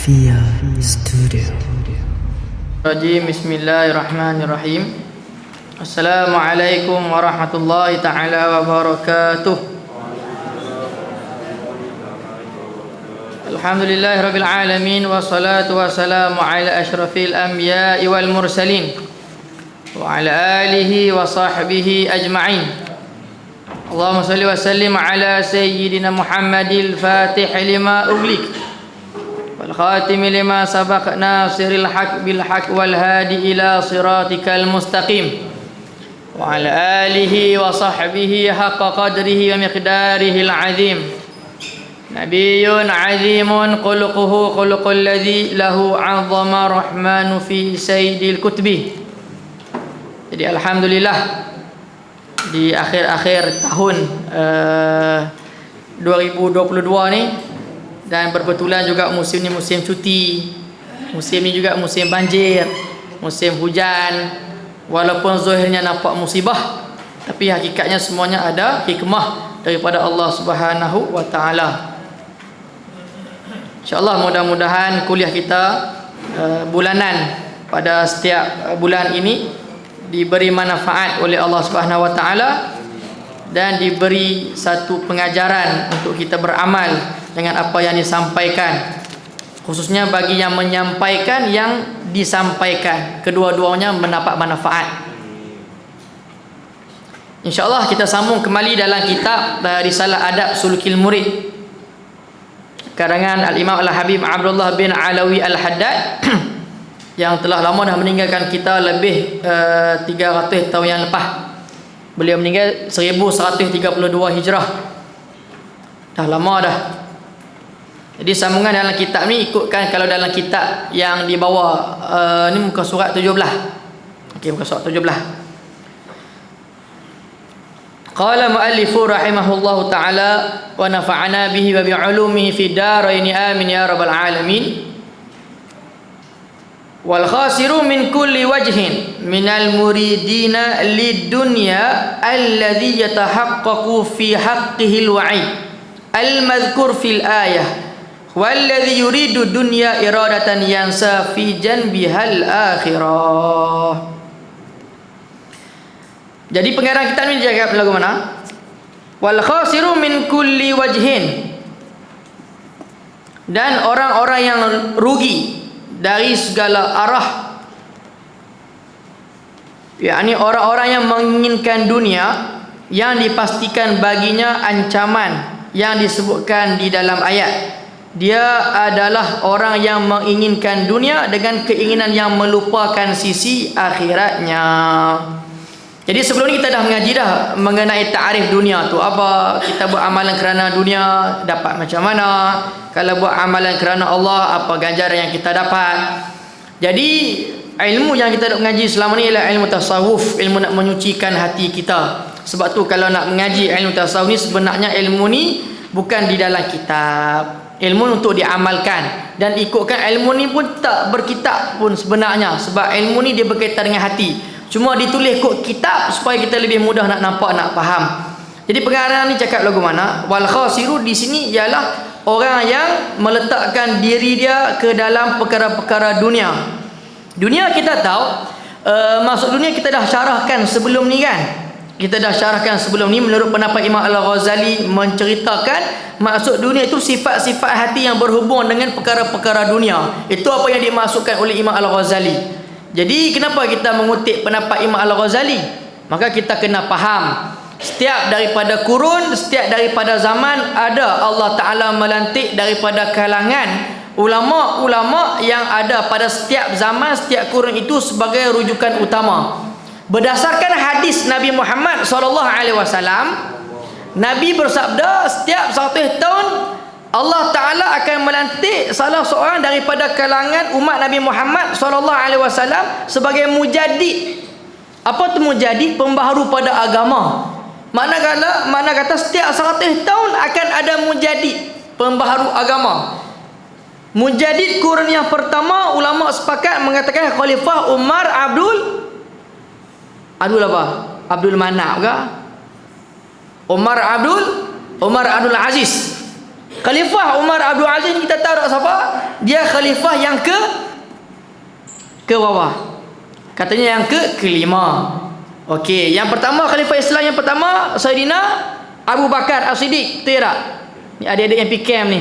Alfia Studio. Bismillahirrahmanirrahim. Assalamualaikum warahmatullahi ta'ala wabarakatuh. Alhamdulillahi rabbil alamin. Wassalatu wassalamu ala ashrafil anbiya'i wal mursalin wa ala alihi wa sahbihi ajma'in. Allahumma salli wa sallim ala sayyidina Muhammadil fatih lima ughliq wal khatim lima sabaq nasiril haq bil haq wal hadi ila siratikal mustaqim wa ala alihi wa sahbihi haqqa qadrihi wa miqdarihil azim. Nabiyyun azimun khuluquhu khuluqul ladzi lahu 'azzama rahmanu fi sayyidil kutubi. Jadi alhamdulillah di akhir-akhir tahun 2022 ni, dan berbetulan juga musim ni musim cuti, musim ni juga musim banjir, musim hujan. Walaupun zahirnya nampak musibah, tapi hakikatnya semuanya ada hikmah daripada Allah Subhanahu wa taala. InsyaAllah mudah-mudahan kuliah kita bulanan pada setiap bulan ini diberi manfaat oleh Allah Subhanahu wa taala dan diberi satu pengajaran untuk kita beramal dengan apa yang disampaikan, khususnya bagi yang menyampaikan, yang disampaikan, kedua-duanya mendapat manfaat. InsyaAllah kita sambung kembali dalam kitab Risalah Adab Sulukil Murid karangan Al-Imam Al-Habib Abdullah bin Alawi Al-Haddad yang telah lama dah meninggalkan kita, lebih 300 tahun yang lepas. Beliau meninggal 1132 Hijrah. Dah lama dah. Jadi sambungan dalam kitab ni ikutkan, kalau dalam kitab yang di bawah ni muka surat 17. Okey, muka surat 17. Qala muallifu rahimahullahu taala wa nafa'ana bihi wa bi'ulumihi fi darain amin ya rabbal alamin. Wal khasiru min kulli wajhin minal muridina lidunya alladhi yatahaqqaqu fi haqqihi al-wa'id al-madhkur fil ayah walladhi yuridu dunya iradatan yansa fi janbihal akhirah. Jadi pengarang kita ni jaga lagu mana? Wal khasiru min kulli wajhin, dan orang-orang yang rugi dari segala arah, yakni orang-orang yang menginginkan dunia yang dipastikan baginya ancaman yang disebutkan di dalam ayat. Dia adalah orang yang menginginkan dunia dengan keinginan yang melupakan sisi akhiratnya. Jadi sebelum ni kita dah mengaji dah mengenai ta'arif dunia tu apa. Kita buat amalan kerana dunia dapat macam mana, kalau buat amalan kerana Allah apa ganjaran yang kita dapat. Jadi ilmu yang kita nak mengaji selama ni ialah ilmu tasawuf, ilmu nak menyucikan hati kita. Sebab tu kalau nak mengaji ilmu tasawuf ni, sebenarnya ilmu ni bukan di dalam kitab, ilmu untuk diamalkan. Dan ikutkan ilmu ni pun tak berkitab pun sebenarnya, sebab ilmu ni dia berkaitan dengan hati. Cuma ditulis kod kitab supaya kita lebih mudah nak nampak, nak faham. Jadi pengarang ni cakap lagu mana? Wal khasiru di sini ialah orang yang meletakkan diri dia ke dalam perkara-perkara dunia. Dunia kita tahu, maksud dunia kita dah syarahkan sebelum ni kan? Kita dah syarahkan sebelum ni. Menurut pendapat Imam Al-Ghazali menceritakan maksud dunia itu sifat-sifat hati yang berhubung dengan perkara-perkara dunia. Itu apa yang dimaksudkan oleh Imam Al-Ghazali. Jadi kenapa kita mengutip pendapat Imam Al-Ghazali? Maka kita kena faham, setiap daripada kurun, setiap daripada zaman ada Allah Ta'ala melantik daripada kalangan ulama-ulama yang ada pada setiap zaman, setiap kurun itu sebagai rujukan utama. Berdasarkan hadis Nabi Muhammad SAW, Nabi bersabda setiap 100 tahun Allah Ta'ala akan melantik salah seorang daripada kalangan umat Nabi Muhammad SAW sebagai mujaddid. Apa tu mujaddid? Pembaharu pada agama. Mana kata setiap 100 tahun akan ada mujaddid, pembaharu agama. Mujaddid kurun yang pertama, ulama sepakat mengatakan Khalifah Umar Abdul Manaf ke? Umar Abdul Aziz. Khalifah Umar Abdul Aziz ni kita tahu tak siapa? Dia khalifah yang ke bawah. Katanya yang kelima. Okey, yang pertama khalifah Islam yang pertama Sayyidina Abu Bakar As-Siddiq. Betul tak? Ni adik-adik yang PKM ni.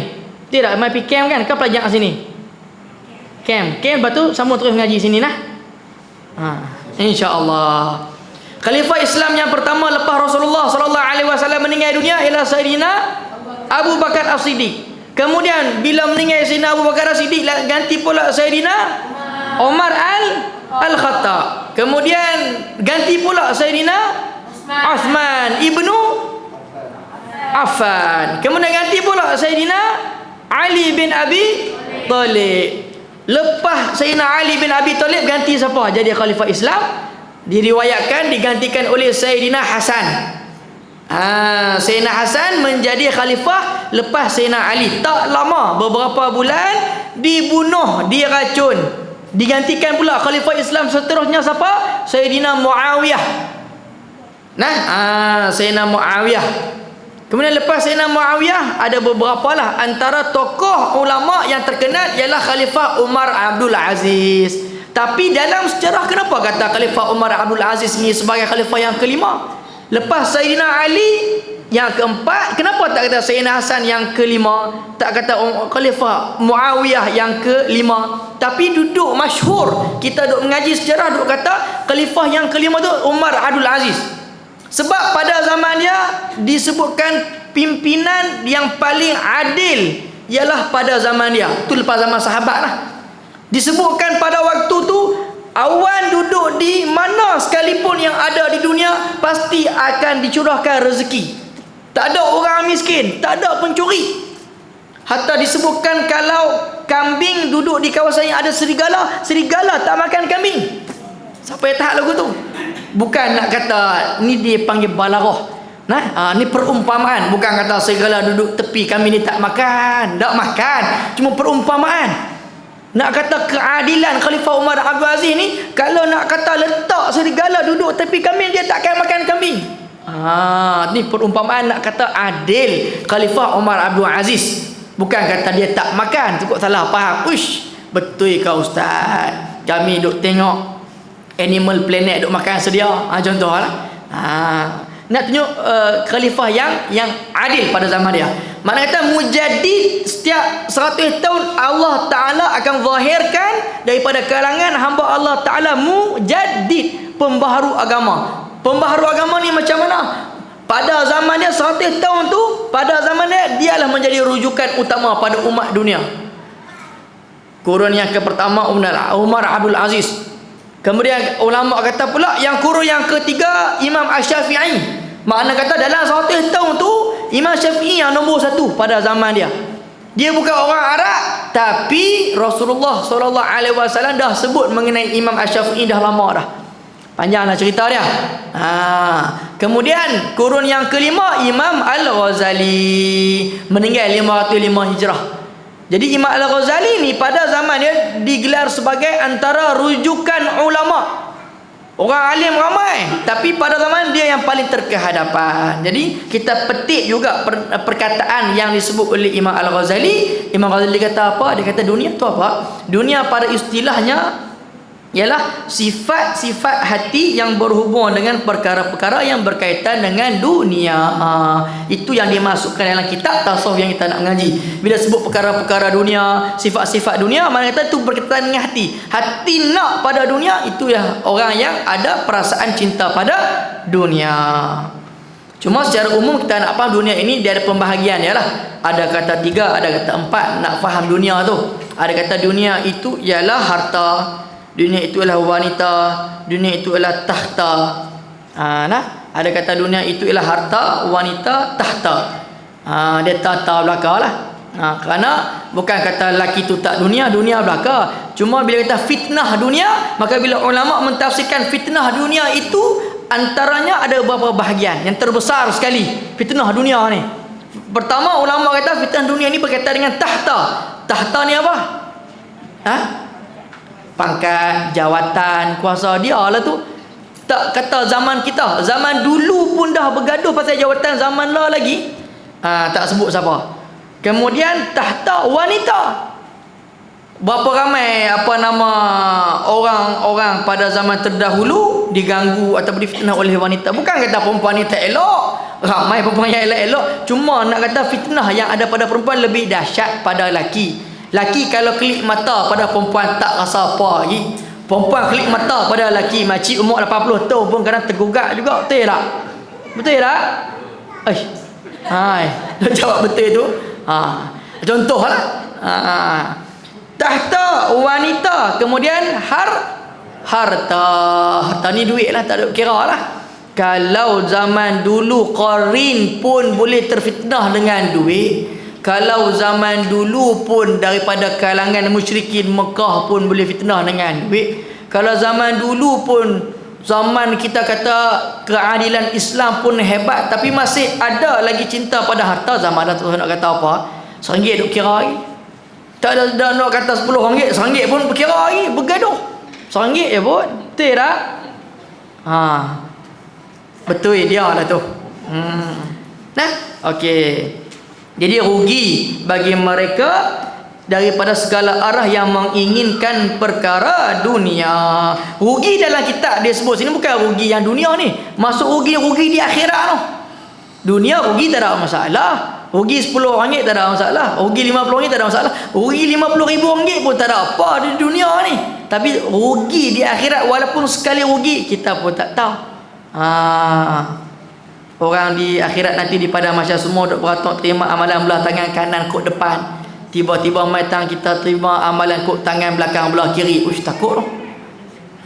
Betul tak? Mai PKM kan? Kau pelajar kat sini. Camp. Lepas tu sama terus mengaji sini lah. InsyaAllah. Khalifah Islam yang pertama lepas Rasulullah sallallahu alaihi wasallam meninggal dunia ialah Sayyidina Abu Bakar As-Siddiq. Kemudian bila meninggal Sayyidina Abu Bakar As-Siddiq, ganti pula Sayyidina Umar Al-Khattab. Kemudian ganti pula Sayyidina Uthman ibnu Affan. Kemudian ganti pula Sayyidina Ali bin Abi Talib. Lepas Sayyidina Ali bin Abi Talib, ganti siapa jadi khalifah Islam? Diriwayatkan digantikan oleh Sayyidina Hasan. Sayyidina Hasan menjadi khalifah lepas Sayyidina Ali. Tak lama, beberapa bulan dibunuh, diracun. Digantikan pula khalifah Islam seterusnya siapa? Sayyidina Muawiyah. Sayyidina Muawiyah. Kemudian lepas Sayyidina Muawiyah ada beberapa lah, antara tokoh ulama yang terkenal ialah Khalifah Umar Abdul Aziz. Tapi dalam sejarah kenapa kata Khalifah Umar Abdul Aziz ni sebagai khalifah yang kelima? Lepas Sayyidina Ali yang keempat, kenapa tak kata Sayyidina Hasan yang kelima? Tak kata Khalifah Muawiyah yang kelima? Tapi duduk masyhur, kita duduk mengaji sejarah, duduk kata khalifah yang kelima tu Umar Abdul Aziz. Sebab pada zaman dia disebutkan pimpinan yang paling adil ialah pada zaman dia. Itu lepas zaman sahabat lah. Disebutkan pada waktu tu awan duduk di mana sekalipun yang ada di dunia pasti akan dicurahkan rezeki. Tak ada orang miskin, tak ada pencuri. Hatta disebutkan kalau kambing duduk di kawasan yang ada serigala, serigala tak makan kambing. Siapa yang tahan lagu tu? Bukan nak kata ni dia panggil balaghah. Ni perumpamaan, bukan kata serigala duduk tepi kami ni tak makan, tak makan. Cuma perumpamaan. Nak kata keadilan Khalifah Umar Abdul Aziz ni, kalau nak kata letak serigala duduk tepi kambing, dia takkan makan kambing. Ni perumpamaan nak kata adil Khalifah Umar Abdul Aziz. Bukan kata dia tak makan. Cukup salah faham. Uish, betul kau ustaz. Kami duk tengok Animal Planet duk makan sedia. Contohlah. Nak tunjuk khalifah yang adil pada zaman dia. Makna kata mujaddid, setiap 100 tahun Allah Ta'ala akan zahirkan daripada kalangan hamba Allah Ta'ala mujaddid, pembaharu agama. Pembaharu agama ni macam mana? Pada zaman dia 100 tahun tu, pada zaman dia dialah menjadi rujukan utama pada umat dunia. Kurun yang pertama Umar Abdul Aziz. Kemudian ulama kata pula yang kurun yang ketiga Imam Asy-Syafi'i. Makna kata dalam 100 tahun tu Imam Syafi'i yang nombor 1 pada zaman dia. Dia bukan orang Arab, tapi Rasulullah SAW dah sebut mengenai Imam Asy-Syafi'i dah lama dah. Panjanglah cerita dia. Kemudian kurun yang kelima Imam Al-Ghazali, meninggal 505 Hijrah. Jadi Imam Al-Ghazali ni pada zaman dia digelar sebagai antara rujukan ulama. Orang alim ramai, tapi pada zaman dia yang paling terkehadapan. Jadi kita petik juga perkataan yang disebut oleh Imam Al-Ghazali. Imam Ghazali kata apa? Dia kata dunia tu apa? Dunia pada istilahnya ialah sifat-sifat hati yang berhubung dengan perkara-perkara yang berkaitan dengan dunia. Itu yang dimasukkan dalam kitab tasawuf yang kita nak mengaji. Bila sebut perkara-perkara dunia, sifat-sifat dunia, mana kata itu berkaitan dengan hati. Hati nak pada dunia, itu ya orang yang ada perasaan cinta pada dunia. Cuma secara umum kita nak faham dunia ini, dia ada pembahagian ya lah. Ada kata 3, ada kata 4 nak faham dunia tu. Ada kata dunia itu ialah harta, dunia itu adalah wanita, dunia itu adalah tahta. Ada kata dunia itu ialah harta, wanita, tahta. Dia tahta belaka lah. Kerana bukan kata lelaki itu tak dunia, dunia belaka. Cuma bila kata fitnah dunia, maka bila ulama mentafsirkan fitnah dunia itu, antaranya ada beberapa bahagian. Yang terbesar sekali fitnah dunia ni, pertama ulama kata fitnah dunia ni berkaitan dengan tahta. Tahta ni apa? Pangkat, jawatan, kuasa dia lah tu. Tak kata zaman kita, zaman dulu pun dah bergaduh pasal jawatan, zaman lah lagi tak sebut siapa. Kemudian tahta wanita. Berapa ramai orang-orang pada zaman terdahulu diganggu atau difitnah oleh wanita. Bukan kata perempuan ni tak elok, ramai perempuan yang elok-elok, cuma nak kata fitnah yang ada pada perempuan lebih dahsyat pada lelaki. Lelaki kalau klik mata pada perempuan tak rasa apa lagi. Perempuan klik mata pada lelaki makcik umur 80 tahun pun kadang tergugak juga. Betul tak? Betul tak? Hai, jawab betul tu. Contohlah. Tahta wanita, kemudian harta ni duit lah, tak ada kira lah. Kalau zaman dulu qarin pun boleh terfitnah dengan duit, kalau zaman dulu pun daripada kalangan musyrikin Mekah pun boleh fitnah dengan duit, kalau zaman dulu pun zaman kita kata keadilan Islam pun hebat, tapi masih ada lagi cinta pada harta. Zaman dah tu nak kata apa, RM1 duk kira lagi. Tak ada dah nak kata RM10, RM1 pun berkira lagi, bergaduh. RM1 je pun. Betul tak? Betul dia lah tu. Nah, okey. Jadi rugi bagi mereka daripada segala arah yang menginginkan perkara dunia. Rugi dalam kitab dia sebut sini bukan rugi yang dunia ni. Masuk rugi di akhirat tu. Dunia rugi tak ada masalah. Rugi RM10 tak ada masalah. Rugi RM50 tak ada masalah. Rugi RM50,000 pun tak ada apa di dunia ni. Tapi rugi di akhirat, walaupun sekali rugi kita pun tak tahu. Orang di akhirat nanti di padang mahsyar semua duk beratuk terima amalan belah tangan kanan kot depan. Tiba-tiba mai tangan kita terima amalan kot tangan belakang belah kiri. Takut tu.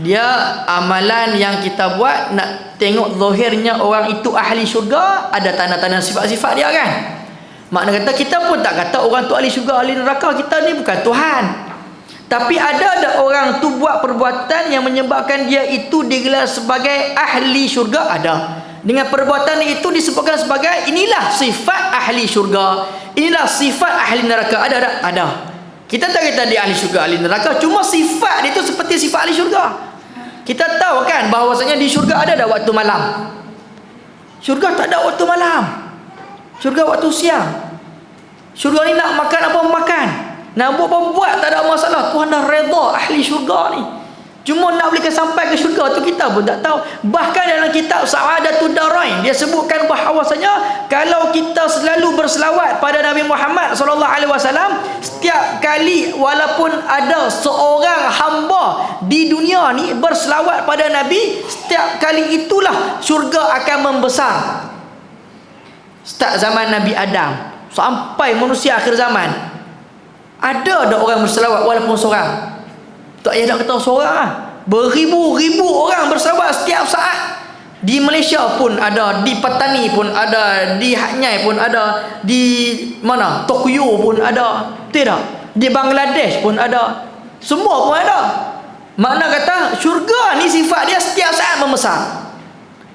Dia amalan yang kita buat nak tengok zahirnya orang itu ahli syurga, ada tanda-tanda sifat-sifat dia kan. Makna kata kita pun tak kata orang tu ahli syurga, ahli neraka. Kita ni bukan Tuhan. Tapi ada orang tu buat perbuatan yang menyebabkan dia itu digelar sebagai ahli syurga. Ada. Dengan perbuatan itu disebutkan sebagai inilah sifat ahli syurga, inilah sifat ahli neraka. Ada tak? Ada. Kita tak kata dia ahli syurga, ahli neraka, cuma sifat dia itu seperti sifat ahli syurga. Kita tahu kan bahawasanya di syurga ada waktu malam. Syurga tak ada waktu malam. Syurga waktu siang. Syurga ni nak makan apa makan, nak buat apa buat, tak ada masalah. Tuhan dah redha ahli syurga ni. Cuma nak boleh sampai ke syurga tu kita pun tak tahu. Bahkan dalam kitab Sa'adatud Darain dia sebutkan bahawasanya kalau kita selalu berselawat pada Nabi Muhammad SAW, setiap kali walaupun ada seorang hamba di dunia ni berselawat pada Nabi, setiap kali itulah syurga akan membesar. Start zaman Nabi Adam sampai manusia akhir zaman, ada orang berselawat walaupun seorang. Tak payah nak kata seorang lah, beribu-ribu orang berselawat setiap saat. Di Malaysia pun ada, di Patani pun ada, di Hatnyai pun ada, di mana Tokyo pun ada, tidak, di Bangladesh pun ada, semua pun ada. Makna kata syurga ni sifat dia setiap saat membesar.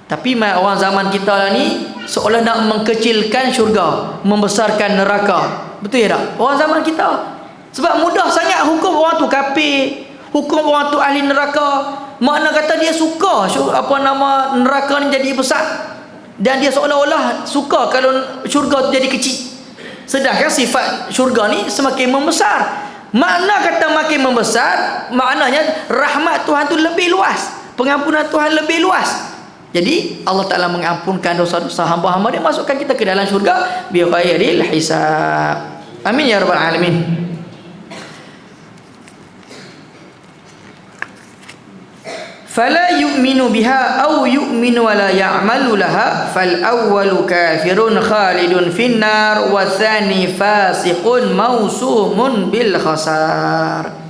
Tapi orang zaman kita lah ni seolah nak mengkecilkan syurga, membesarkan neraka. Betul tak? Orang zaman kita sebab mudah sangat hukum orang tu kafir, hukum orang tu ahli neraka. Makna kata dia suka neraka ni jadi besar, dan dia seolah-olah suka kalau syurga tu jadi kecil. Sedangkan sifat syurga ni semakin membesar. Makna kata makin membesar, maknanya rahmat Tuhan tu lebih luas, pengampunan Tuhan lebih luas. Jadi Allah Ta'ala mengampunkan dosa-dosa hamba-hamba dia, masukkan kita ke dalam syurga bi ghairil hisab. Amin ya rabbal alamin. Fala yu'minu biha aw yu'minu wa la ya'malu laha fal awwalu kafirun khalidun finnar wa tsani fasiqun mausumun bil khasar.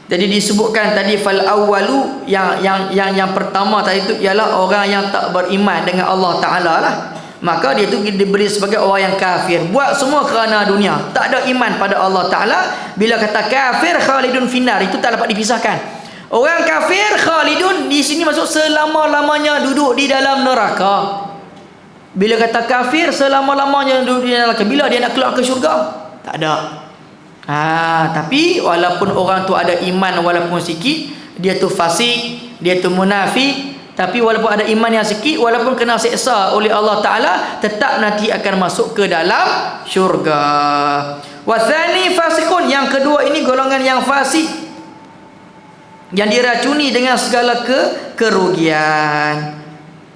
Jadi disebutkan tadi fal awwalu, yang pertama tadi itu ialah orang yang tak beriman dengan Allah Taala lah. Maka dia itu diberi sebagai orang yang kafir, buat semua kerana dunia, tak ada iman pada Allah Taala. Bila kata kafir khalidun finnar, itu tak dapat dipisahkan. Orang kafir khalidun di sini maksud selama-lamanya duduk di dalam neraka. Bila kata kafir selama-lamanya duduk di dalam neraka, bila dia nak keluar ke syurga? Tak ada. Tapi walaupun orang tu ada iman walaupun sikit, dia tu fasik, dia tu munafik, tapi walaupun ada iman yang sikit, walaupun kena seksa oleh Allah Ta'ala, tetap nanti akan masuk ke dalam syurga. Wathani fasikun, yang kedua ini golongan yang fasik, yang diracuni dengan segala kerugian.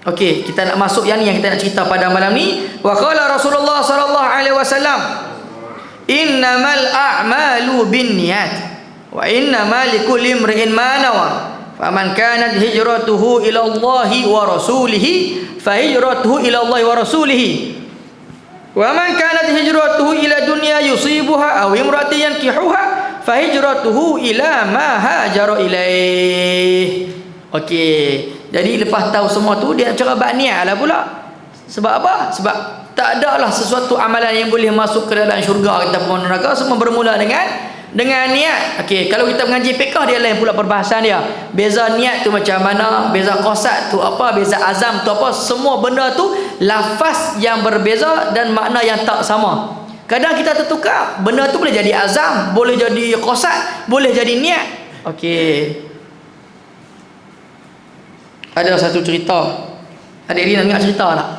Okey, kita nak masuk yang ni yang kita nak cerita pada malam ni. Wa qala Rasulullah sallallahu alaihi wasallam, innamal a'malu binniyat wa innamal likulli imri'in ma nawa. Faman kanat hijratuhu ila Allah wa rasulih fa hijratuhu ila Allah wa rasulih. Wa man kanat hijratuhu ila dunya yusibuha aw imra'atin yankihuha fa hijratuhu ila ma hajara ilaih. Okey, jadi lepas tahu semua tu, dia nak cara bab niat lah pula. Sebab apa? Sebab tak adalah sesuatu amalan yang boleh masuk ke dalam syurga ataupun neraka, semua bermula dengan niat. Okey, kalau kita mengaji fiqh, dia lain pula perbahasan dia. Beza niat tu macam mana, beza qasad tu apa, beza azam tu apa, semua benda tu lafaz yang berbeza dan makna yang tak sama. Kadang kita tertukar, benda tu boleh jadi azam, boleh jadi qasad, boleh jadi niat. Okey, ada satu cerita. Adik ni nak dengar cerita tak?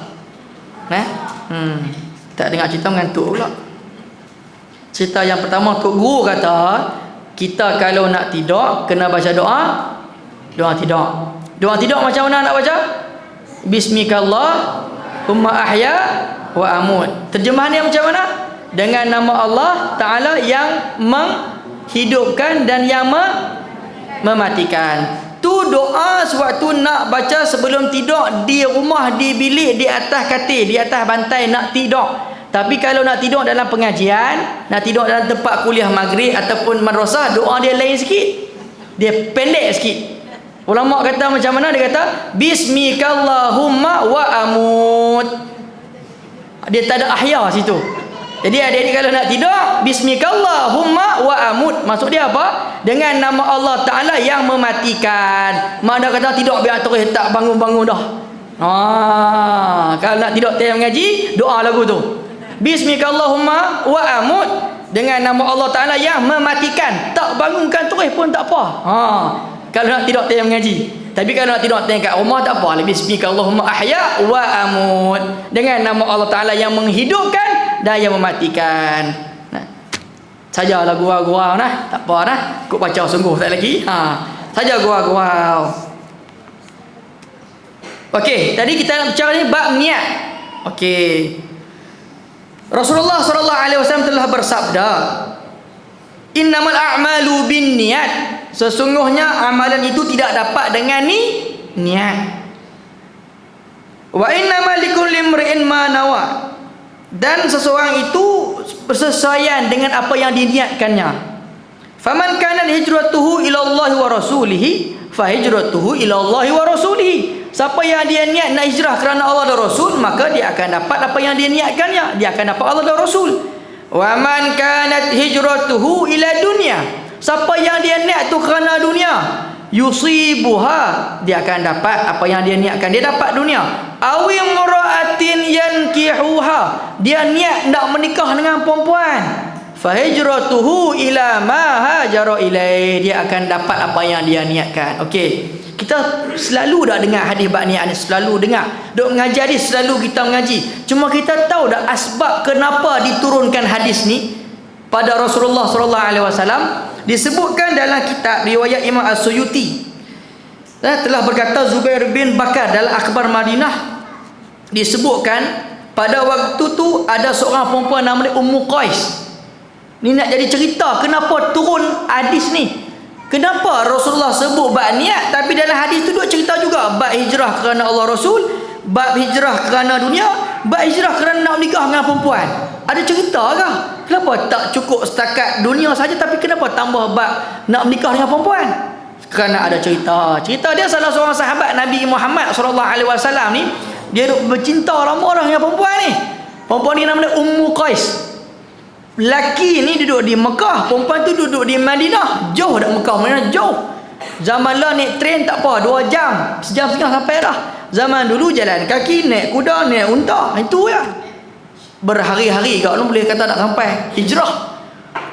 Tak dengar cerita mengantuk pula. Cerita yang pertama, Tok Guru kata, kita kalau nak tidur kena baca doa. Doa tidur. Doa tidur macam mana nak baca? Bismikallahumma ahya wa amut. Terjemahannya macam mana? Dengan nama Allah Ta'ala yang menghidupkan dan yang mematikan. Tu doa sewaktu nak baca sebelum tidur, di rumah, di bilik, di atas katil, di atas bantai nak tidur. Tapi kalau nak tidur dalam pengajian, nak tidur dalam tempat kuliah maghrib ataupun madrasah, doa dia lain sikit. Dia pendek sikit. Ulama kata macam mana? Dia kata Bismikallahumma wa amut. Dia tak ada ahya situ. Jadi adik-adik kalau nak tidur, Bismikallahumma wa amut, maksud dia apa? Dengan nama Allah Ta'ala yang mematikan. Mana kata tidur biar terus tak bangun-bangun dah. Kalau nak tidur time mengaji, doa lagu tu. Bismikallahumma wa amut, dengan nama Allah Ta'ala yang mematikan. Tak bangunkan terus pun tak apa. Kalau nak tidur time mengaji. Tapi kalau nak tidur time kat rumah tak apa. Bismikallahumma ahya wa amut, dengan nama Allah Ta'ala yang menghidupkan dan yang mematikan. Sajalah gurau-gurau nah, tak apa nah. Kok baca sungguh tak lagi. Saja gurau-gurau. Okey, tadi kita nak bicara ni bab niat. Okey. Rasulullah sallallahu alaihi wasallam telah bersabda, innamal a'malu binniyat. Sesungguhnya amalan itu tidak dapat dengan niat. Wa innamal likulli imri'in ma nawa. Dan seseorang itu bersesuaian dengan apa yang diniatkannya. Faman kanat hijratuhu ila Allah wa rasulih fa hijratuhu ila Allah wa rasulih. Siapa yang dia niat nak hijrah kerana Allah dan Rasul, maka dia akan dapat apa yang dia niatkannya. Dia akan dapat Allah dan Rasul. Wa man kanat hijratuhu ila dunya. Siapa yang dia niat tu kerana dunia, yusibuha, dia akan dapat apa yang dia niatkan, dia dapat dunia. Awi mura'atin yankihuha, dia niat nak menikah dengan perempuan, fa hijratuhu ila ma hajara ilai, dia akan dapat apa yang dia niatkan. Okey, kita selalu dah dengar hadis bab niat ni, selalu dengar. Duk mengaji hadis selalu kita mengaji. Cuma kita tahu dah asbab kenapa diturunkan hadis ni pada Rasulullah sallallahu alaihi wasallam. Disebutkan dalam kitab riwayat Imam As-Suyuti, telah berkata Zubair bin Bakar dalam Akhbar Madinah, disebutkan pada waktu tu ada seorang perempuan namanya Ummu Qais. Ni nak jadi cerita kenapa turun hadis ni. Kenapa Rasulullah sebut bab niat, tapi dalam hadis tu duk cerita juga bab hijrah kerana Allah Rasul, bab hijrah kerana dunia, bab hijrah kerana nak nikah dengan perempuan. Ada cerita ke? Kenapa tak cukup setakat dunia saja, tapi kenapa tambah bab nak menikah dengan perempuan? Kerana ada cerita. Cerita dia salah seorang sahabat Nabi Muhammad sallallahu alaihi wasallam ni, dia duk bercinta lama dah dengan perempuan ni. Perempuan ni namanya Ummu Qais. Laki ni duduk di Mekah, perempuan tu duduk di Madinah. Jauh dak Mekah, Madinah jauh. Zaman lah naik train tak apa, 2 jam, sejam setengah sampai dah. Zaman dulu jalan kaki, naik kuda, naik unta, itu ya. Berhari-hari kau boleh kata nak sampai hijrah.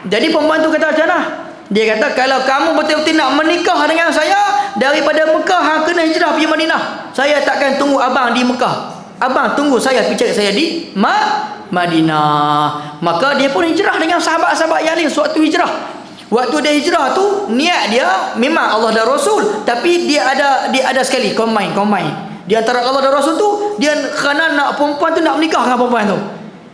Jadi perempuan tu kata macam mana? Dia kata, kalau kamu betul-betul nak menikah dengan saya, daripada Mekah hang kena hijrah pergi Madinah. Saya takkan tunggu abang di Mekah. Abang tunggu saya pergi cari saya di Madinah. Maka dia pun hijrah dengan sahabat-sahabat yang lain suatu hijrah. Waktu dia hijrah tu niat dia memang Allah dan Rasul, tapi dia ada sekali combine. Di antara Allah dan Rasul tu dia kerana nak perempuan tu nak menikah dengan perempuan tu.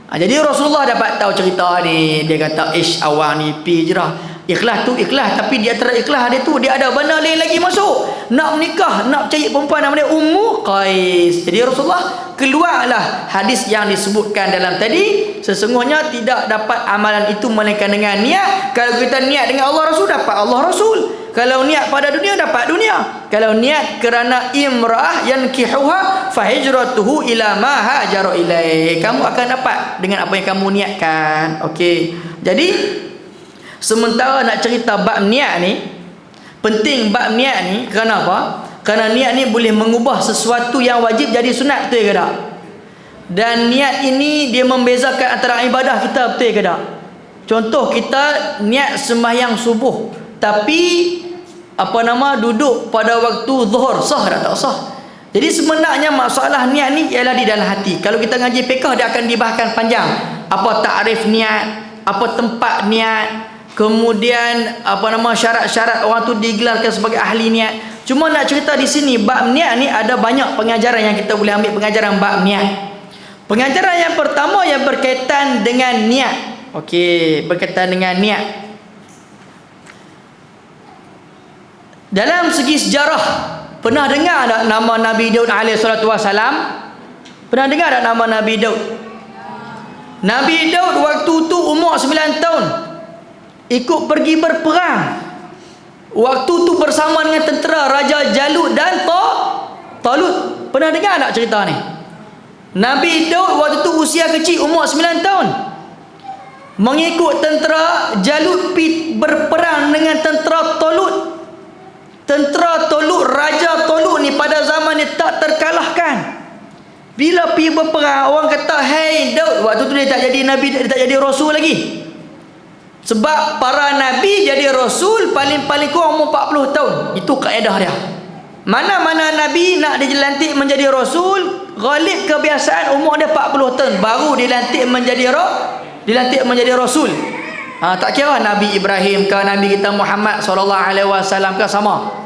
Jadi Rasulullah dapat tahu cerita ni, dia kata awang ni pi hijrah. Ikhlas tu ikhlas, tapi di antara ikhlas dia tu dia ada benda lain lagi masuk. Nak menikah, nak cari perempuan namanya Ummu Qais. Jadi Rasulullah keluarlah hadis yang disebutkan dalam tadi, sesungguhnya tidak dapat amalan itu melainkan dengan niat. Kalau kita niat dengan Allah Rasul, dapat Allah Rasul. Kalau niat pada dunia, dapat dunia. Kalau niat kerana imra'ah yankihuha fahijratuhu ila ma hajara ilaih, kamu akan dapat dengan apa yang kamu niatkan. Okey. Jadi sementara nak cerita bab niat ni, penting bab niat ni kerana apa? Kerana niat ni boleh mengubah sesuatu yang wajib jadi sunat, betul ke tak? Dan niat ini dia membezakan antara ibadah kita, betul ke tak? Contoh kita niat sembahyang subuh, tapi duduk pada waktu zuhur, sah tak sah? Jadi sebenarnya masalah niat ni ialah di dalam hati. Kalau kita ngaji fiqh dia akan dibahaskan panjang. Apa takrif niat, apa tempat niat, kemudian syarat-syarat orang tu digelarkan sebagai ahli niat. Cuma nak cerita di sini bab niat ni ada banyak pengajaran yang kita boleh ambil pengajaran bab niat. Pengajaran yang pertama yang berkaitan dengan niat. Okey, berkaitan dengan niat. Dalam segi sejarah, pernah dengar tak nama Nabi Daud alaihi salatu wasalam? Pernah dengar tak nama Nabi Daud? Nabi Daud waktu tu umur 9 tahun, ikut pergi berperang. Waktu tu bersama dengan tentera Raja Jalut dan Talut. Pernah dengar tak cerita ni? Nabi Daud waktu tu usia kecil, umur 9 tahun, mengikut tentera Jalut berperang dengan tentera Talut. Tentera Talut, Raja Talut ni pada zaman ni tak terkalahkan. Bila pergi berperang, orang kata, "Hey Daud," waktu tu dia tak jadi nabi, dia tak jadi rasul lagi. Sebab para nabi jadi rasul paling-paling kurang umur 40 tahun. Itu kaedah dia. Mana-mana nabi nak dilantik menjadi rasul, ghalib kebiasaan umur dia 40 tahun baru dilantik menjadi rasul. Tak kira Nabi Ibrahim ke Nabi kita Muhammad SAW ke sama.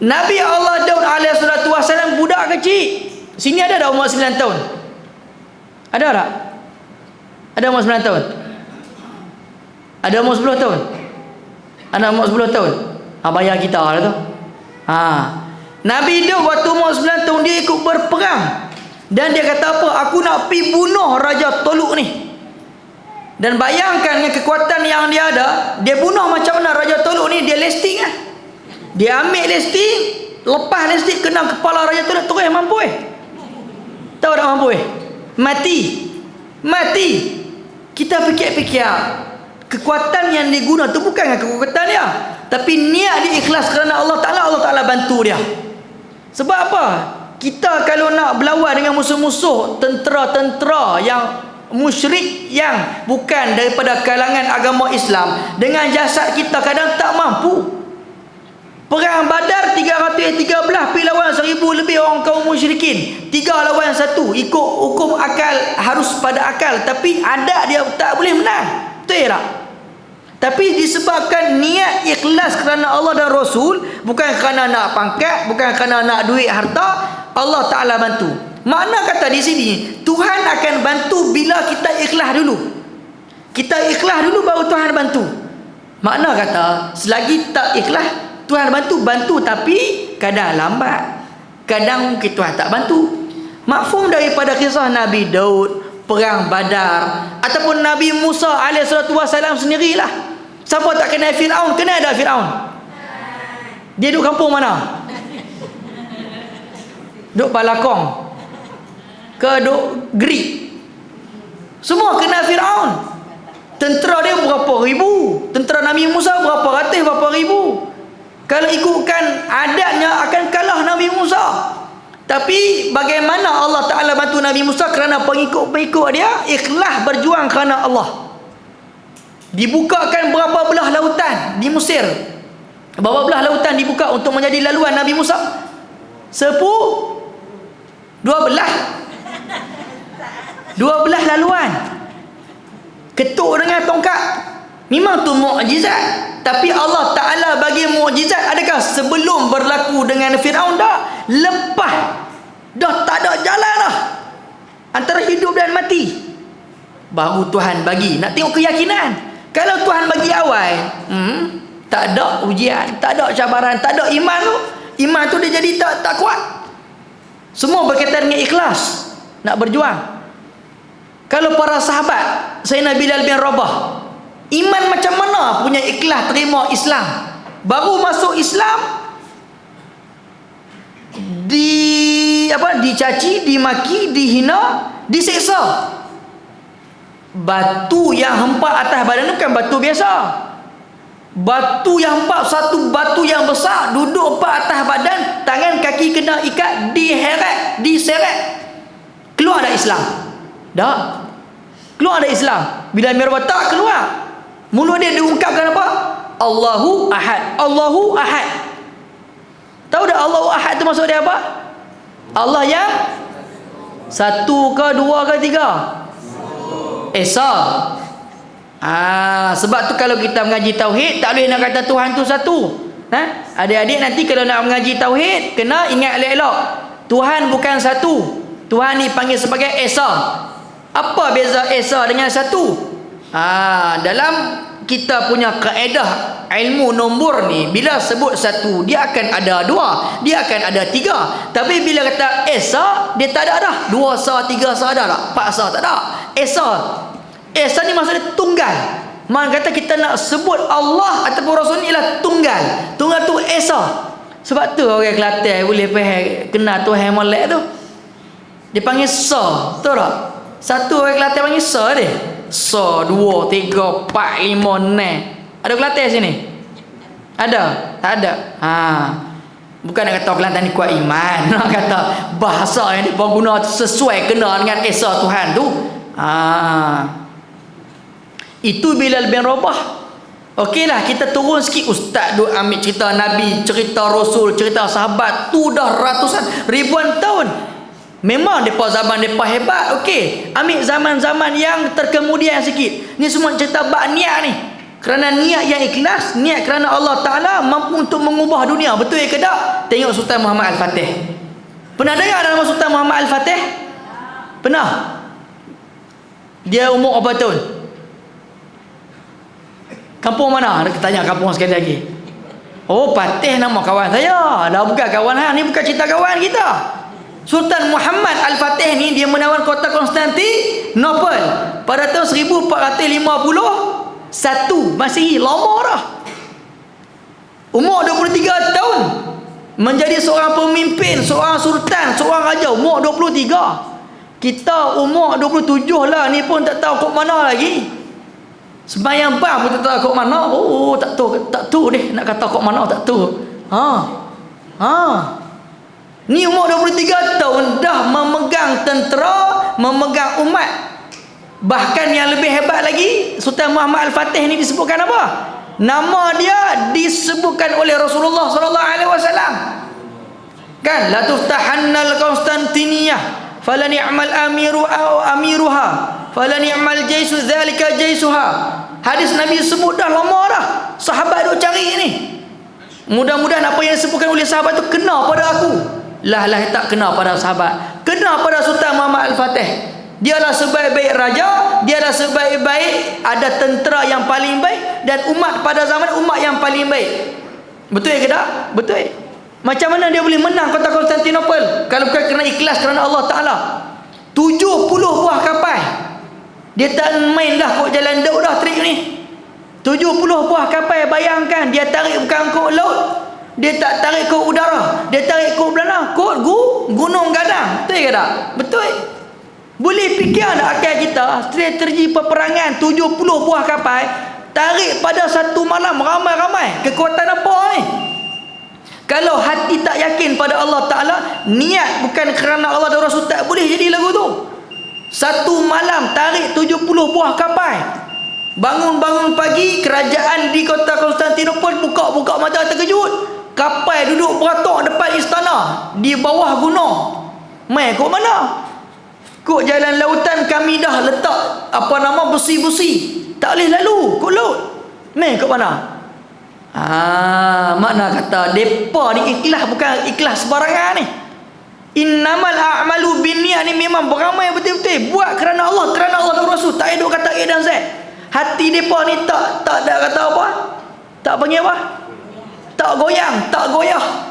Nabi Allah Daud SAW budak kecil. Sini ada dah umur 9 tahun? Ada tak? Ada umur 9 tahun? Ada umur 10 tahun? Ada umur 10 tahun? Bayar kita lah tu. Nabi Daud waktu umur 9 tahun dia ikut berperang. Dan dia kata apa? Aku nak pergi bunuh Raja Talut ni. Dan bayangkan dengan kekuatan yang dia ada, dia bunuh macam mana Raja Talut ni? Dia listing lah. Dia ambil listing, lepas listing kena kepala Raja Talut, terus mampu tahu tak mampu mati. Kita fikir-fikir, kekuatan yang diguna tu bukan kekuatan dia, tapi niat dia ikhlas kerana Allah Ta'ala bantu dia. Sebab apa? Kita kalau nak berlawan dengan musuh-musuh, tentera-tentera yang musyrik yang bukan daripada kalangan agama Islam, dengan jasad kita kadang tak mampu. Perang Badar 313 pergi lawan 1000 lebih orang kaum musyrikin, 3 lawan 1, ikut hukum akal, harus pada akal, tapi ada dia tak boleh menang, betul tak? Tapi disebabkan niat ikhlas kerana Allah dan Rasul, bukan kerana nak pangkat, bukan kerana nak duit harta, Allah Ta'ala bantu. Makna kata di sini, Tuhan akan bantu bila kita ikhlas dulu. Kita ikhlas dulu baru Tuhan bantu. Makna kata, selagi tak ikhlas, Tuhan bantu tapi kadang lambat, kadang mungkin Tuhan tak bantu. Mafhum daripada kisah Nabi Daud, perang Badar, ataupun Nabi Musa AS sendirilah. Siapa tak kenal Fir'aun? Kenal dah Fir'aun? Dia duduk kampung mana? Duduk Palakong ke duduk Greek? Semua kenal Fir'aun. Tentera dia berapa ribu, tentera Nabi Musa berapa ratus, berapa ribu. Kalau ikutkan adatnya akan kalah Nabi Musa. Tapi bagaimana Allah Ta'ala bantu Nabi Musa? Kerana pengikut-pengikut dia ikhlas berjuang kerana Allah. Dibukakan berapa belah lautan di Mesir. Berapa belah lautan dibuka untuk menjadi laluan Nabi Musa? 12 laluan. Ketuk dengan tongkat. Memang tu mukjizat. Tapi Allah Ta'ala bagi mukjizat, adakah sebelum berlaku dengan Firaun? Dah. Lepas. Dah tak ada jalan dah. Antara hidup dan mati. Baru Tuhan bagi. Nak tengok keyakinan. Kalau Tuhan bagi awal, tak ada ujian, tak ada cabaran, tak ada iman tu. Iman tu dia jadi tak kuat. Semua berkaitan dengan ikhlas. Nak berjuang. Kalau para sahabat, Sayyidina Bilal bin Rabah, iman macam mana punya ikhlas terima Islam? Baru masuk Islam, dicaci, dimaki, dihina, diseksa. Batu yang hempak atas badan tu bukan batu biasa. Batu yang hempak, satu batu yang besar, duduk empat atas badan, tangan kaki kena ikat, diheret, diseret. Keluar dari Islam? Tak. Keluar dari Islam. Bila Mirwah tak keluar, mulut dia diungkapkan apa? Allahu Ahad. Allahu Ahad. Tahu tak Allahu Ahad tu maksud dia apa? Allah yang satu ke, dua ke, tiga? Esa. Sebab tu kalau kita mengaji tauhid, tak boleh nak kata Tuhan tu satu. Adik-adik nanti kalau nak mengaji tauhid, kena ingat elok-elok. Tuhan bukan satu. Tuhan ni panggil sebagai Esa. Apa beza Esa dengan satu? Dalam kita punya kaedah ilmu nombor ni, bila sebut satu, dia akan ada dua, dia akan ada tiga. Tapi bila kata Esa, dia tak ada dah. Dua sa, tiga sa ada tak? Empat sa tak ada. Esa ni maksudnya tunggal. Mana kata kita nak sebut Allah ataupun Rasul ni ialah tunggal. Tunggal tu Esa. Sebab tu orang Kelantan boleh faham kenal Tuhan molek tu. Dia panggil Sa. Tahu tak? Satu orang Kelantan panggil Sa dia. Sa, dua, tiga, empat, lima, enam. Ada Kelantan sini? Ada? Tak ada? Bukan nak kata Kelantan ni kuat iman. Nak kata bahasa yang dia guna sesuai kena dengan Esa Tuhan tu. Itu Bilal bin Rabah. Okeylah, kita turun sikit. Ustaz duk ambil cerita Nabi, cerita Rasul, cerita sahabat tu dah ratusan, ribuan tahun. Memang depa zaman depa hebat. Okey, ambil zaman-zaman yang terkemudian sikit. Ni semua cerita bab niat ni. Kerana niat yang ikhlas, niat kerana Allah Ta'ala mampu untuk mengubah dunia. Betul ke tak? Tengok Sultan Muhammad Al-Fatih. Pernah dengar nama Sultan Muhammad Al-Fatih? Pernah? Dia umur berapa tahun? Kampung mana? Ada tanya kampung sekali lagi. Oh, Fatih nama kawan saya. Dah bukan kawan ni bukan cerita kawan kita. Sultan Muhammad Al-Fatih ni dia menawan kota Konstantinopel pada tahun 1451 Masihi. Lama dah. Umur 23 tahun. Menjadi seorang pemimpin, seorang sultan, seorang raja. Umur 23. Kita umur 27 lah ni pun tak tahu kok mana lagi. Sembahyang bang pun tak tahu kok mana. Oh, tak tahu deh nak kata kok mana tak tahu. Ni umur 23 tahun dah memegang tentera, memegang umat. Bahkan yang lebih hebat lagi, Sultan Muhammad Al-Fatih ni disebutkan apa? Nama dia disebutkan oleh Rasulullah sallallahu alaihi wasallam. Kan, la tuftahannal Konstantiniyah fala ni'mal amiru aw amiruha fala ni'mal jaisu dzalika jaisuha. Hadis Nabi sebut dah lama dah. Sahabat duk cari ni. Mudah-mudahan apa yang disebutkan oleh sahabat tu kena pada aku. Lah tak kena pada sahabat. Kena pada Sultan Muhammad Al-Fatih. Dialah sebaik-baik raja, dialah sebaik-baik, ada tentera yang paling baik, dan umat pada zaman umat yang paling baik. Betul ke tak? Betul. Macam mana dia boleh menang kota Konstantinopel kalau bukan kerana ikhlas kerana Allah Ta'ala? 70 buah kapal. Dia tak main dah kok jalan daun dah trik ni. 70 buah kapal, bayangkan dia tarik bukan kok laut. Dia tak tarik kok udara. Dia tarik kok belana, kok gunung gadang. Betul ke tak? Betul. Boleh fikir tak akal kita? Strategi peperangan 70 buah kapal tarik pada satu malam ramai-ramai. Kekuatan apa ni? Kalau hati tak yakin pada Allah Ta'ala, niat bukan kerana Allah dan Rasul, tak boleh jadi lagu tu. Satu malam tarik 70 buah kapal. Bangun-bangun pagi, kerajaan di kota Konstantinopel buka-buka mata terkejut. Kapal duduk beratok depan istana di bawah gunung. Mai kok mana? Kok jalan lautan kami dah letak besi-besi. Tak boleh lalu kok laut. Mai kok mana? Makna kata depa ni ikhlas, bukan ikhlas sembarangan ni. Innamal a'malu binniyat ni memang beramal betul-betul, buat kerana Allah dan Rasul, tak ada kata A dan Z. Hati depa ni tak ada kata apa? Tak panggil apa? Tak goyang, tak goyah.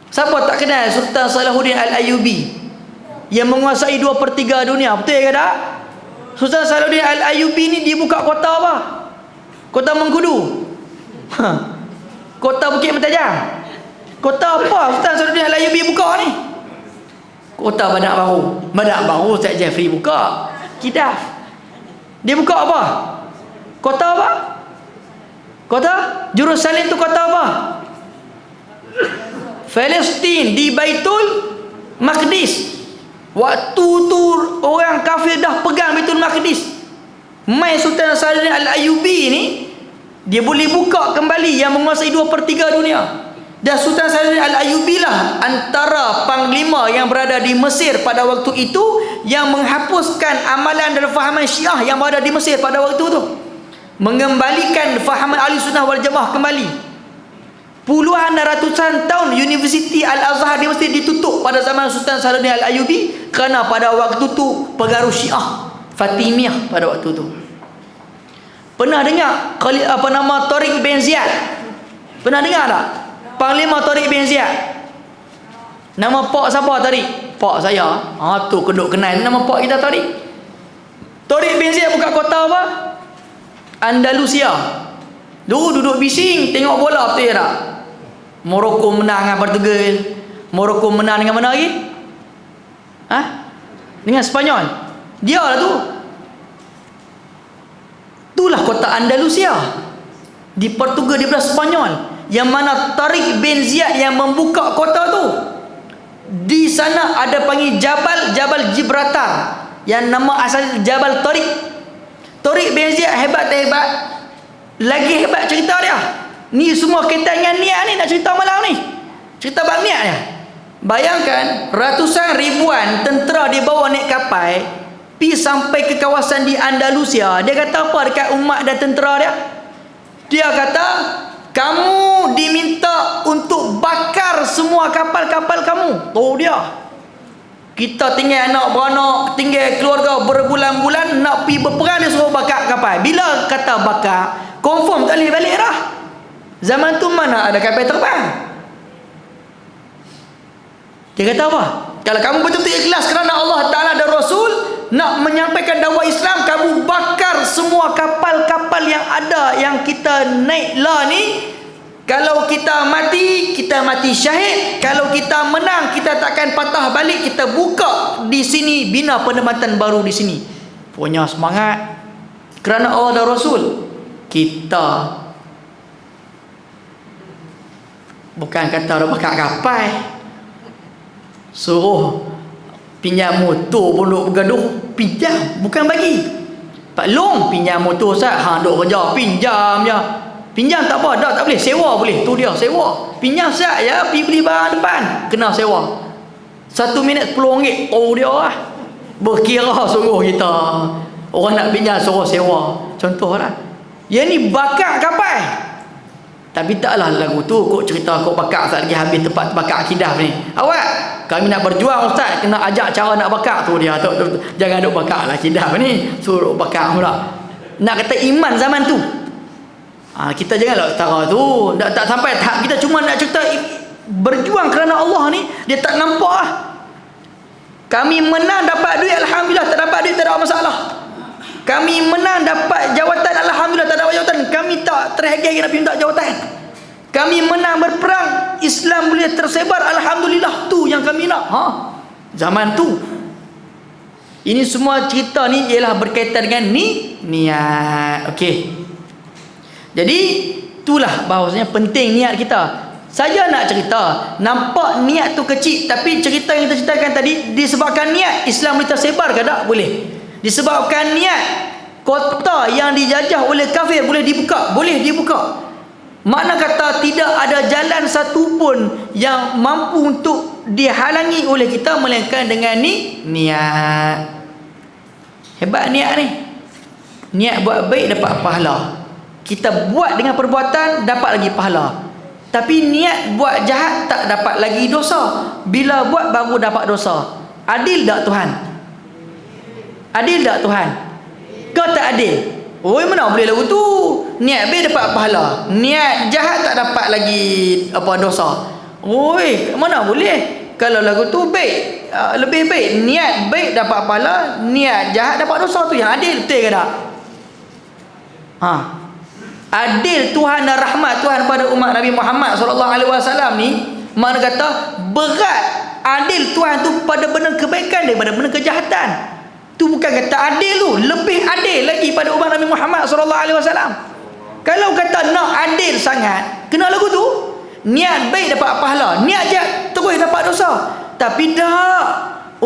Siapa tak kenal Sultan Salahuddin Al-Ayyubi yang menguasai 2/3 dunia, betul ke tak? Sultan Salahuddin Al-Ayyubi ni dia buka kota apa? Kota Mengkudu. Kota Bukit Mentajam. Kota apa Sultan Salahuddin Al-Ayyubi buka ni? Kota Badak Baru Ustaz Jeffrey buka. Kedah. Dia buka apa? Kota apa? Kota Jerusalem tu kota apa? Palestin, di Baitul Maqdis. Waktu tu orang kafir dah pegang Baitul Maqdis. Mai Sultan Salahuddin Al-Ayyubi ni dia boleh buka kembali yang menguasai 2/3 dunia. Dan Sultan Salahuddin Al-Ayyubi lah antara panglima yang berada di Mesir pada waktu itu yang menghapuskan amalan dan fahaman Syiah yang berada di Mesir pada waktu tu, mengembalikan fahaman Ahli Sunnah wal Jamaah kembali. Puluhan dan ratusan tahun Universiti Al-Azhar di Mesir ditutup pada zaman Sultan Salahuddin Al-Ayyubi kerana pada waktu tu pengaruh Syiah Fatimiyah pada waktu tu. Pernah dengar Tariq bin Ziyad? Pernah dengar tak? Panglima Tariq bin Ziyad. Nama pak siapa Tariq? Pak saya. Tu keduk kenal nama pak kita Tariq. Tariq bin Ziyad buka kota apa? Andalusia. Dulu duduk bising tengok bola, betul tak? Morocco menang dengan Portugal. Morocco menang dengan mana lagi? Dengan Spanyol. Dia lah tu. Itulah kota Andalusia. Di Portugal, di belah Spanyol. Yang mana Tariq bin Ziyad yang membuka kota tu. Di sana ada panggil Jabal Gibraltar, yang nama asal Jabal Tariq. Tariq bin Ziyad hebat tak hebat? Lagi hebat cerita dia. Ni semua kaitan dengan niat ni, nak cerita malam ni. Cerita bab niat dia. Bayangkan ratusan ribuan tentera dibawa naik kapal pi sampai ke kawasan di Andalusia. Dia kata apa dekat umat dan tentera dia? Dia kata, kamu diminta untuk bakar semua kapal-kapal kamu. Tahu dia. Kita tinggal anak beranak, tinggal keluarga berbulan-bulan, nak pergi berperang dia suruh bakar kapal. Bila kata bakar, confirm tak boleh balik dah. Zaman tu mana ada kapal terbang. Dia kata apa? Kalau kamu betul-betul ikhlas kerana Allah Ta'ala dan Rasul, nak menyampaikan dakwah Islam, kamu bakar semua kapal-kapal yang ada yang kita naik lah ni. Kalau kita mati syahid. Kalau kita menang, kita takkan patah balik. Kita buka di sini, bina penempatan baru di sini. Punya semangat kerana Allah dan Rasul. Kita bukan kata orang bakar kapal, suruh pinjam motor pun duk bergaduh. Pinjam, bukan bagi. Pak Long pinjam motor Ustaz, duk kerja pinjam je. Pinjam tak apa, tak boleh. Sewa boleh. Tu dia, sewa. Pinjam Ustaz ya, pergi beli barang depan, kena sewa. 1 minit RM10. Oh dia lah. Berkira sungguh kita. Orang nak pinjam suruh sewa. Contoh lah. Yang ni bakar kapal. Tapi taklah lagu tu kok cerita kok bakar tak lagi habis tempat bakar akidah ni. Awak, kami nak berjuang Ustaz, kena ajak cara nak bakar tu dia. Jangan duk bakar lah akidah ni, suruh bakar pula. Nak kata iman zaman tu. Kita janganlah setara tu. Tak sampai tahap kita cuma nak cerita berjuang kerana Allah ni, dia tak nampak lah. Kami menang dapat duit, alhamdulillah. Tak dapat duit, tak ada masalah. Kami menang dapat jawatan, alhamdulillah. Tak dapat jawatan, kami tak terhegi nak minta jawatan. Kami menang berperang, Islam boleh tersebar, alhamdulillah. Tu yang kami nak. Zaman tu. Ini semua cerita ni ialah berkaitan dengan niat. Okey. Jadi itulah bahawasanya penting niat kita. Saya nak cerita, nampak niat tu kecil, tapi cerita yang kita ceritakan tadi, disebabkan niat Islam boleh tersebar ke tak? Boleh. Disebabkan niat kota yang dijajah oleh kafir boleh dibuka, boleh dibuka. Makna kata tidak ada jalan satu pun yang mampu untuk dihalangi oleh kita melainkan dengan niat. Hebat niat ni. Niat buat baik dapat pahala. Kita buat dengan perbuatan dapat lagi pahala. Tapi niat buat jahat tak dapat lagi dosa. Bila buat baru dapat dosa. Adil tak Tuhan? Adil tak Tuhan? Kau tak adil? Oi, mana boleh lagu tu? Niat baik dapat pahala, niat jahat tak dapat lagi dosa. Oi, mana boleh? Kalau lagu tu baik, lebih baik niat baik dapat pahala, niat jahat dapat dosa. Tu yang adil, betul ke tak? Adil Tuhan dan rahmat Tuhan pada umat Nabi Muhammad SAW ni, mana kata berat adil Tuhan tu pada benda kebaikan daripada benda kejahatan. Tu bukan kata adil tu, lebih adil lagi pada umat Nabi Muhammad SAW. Kalau kata nak adil sangat, kena lagu tu. Niat baik dapat pahala, niat jahat terus dapat dosa. Tapi dah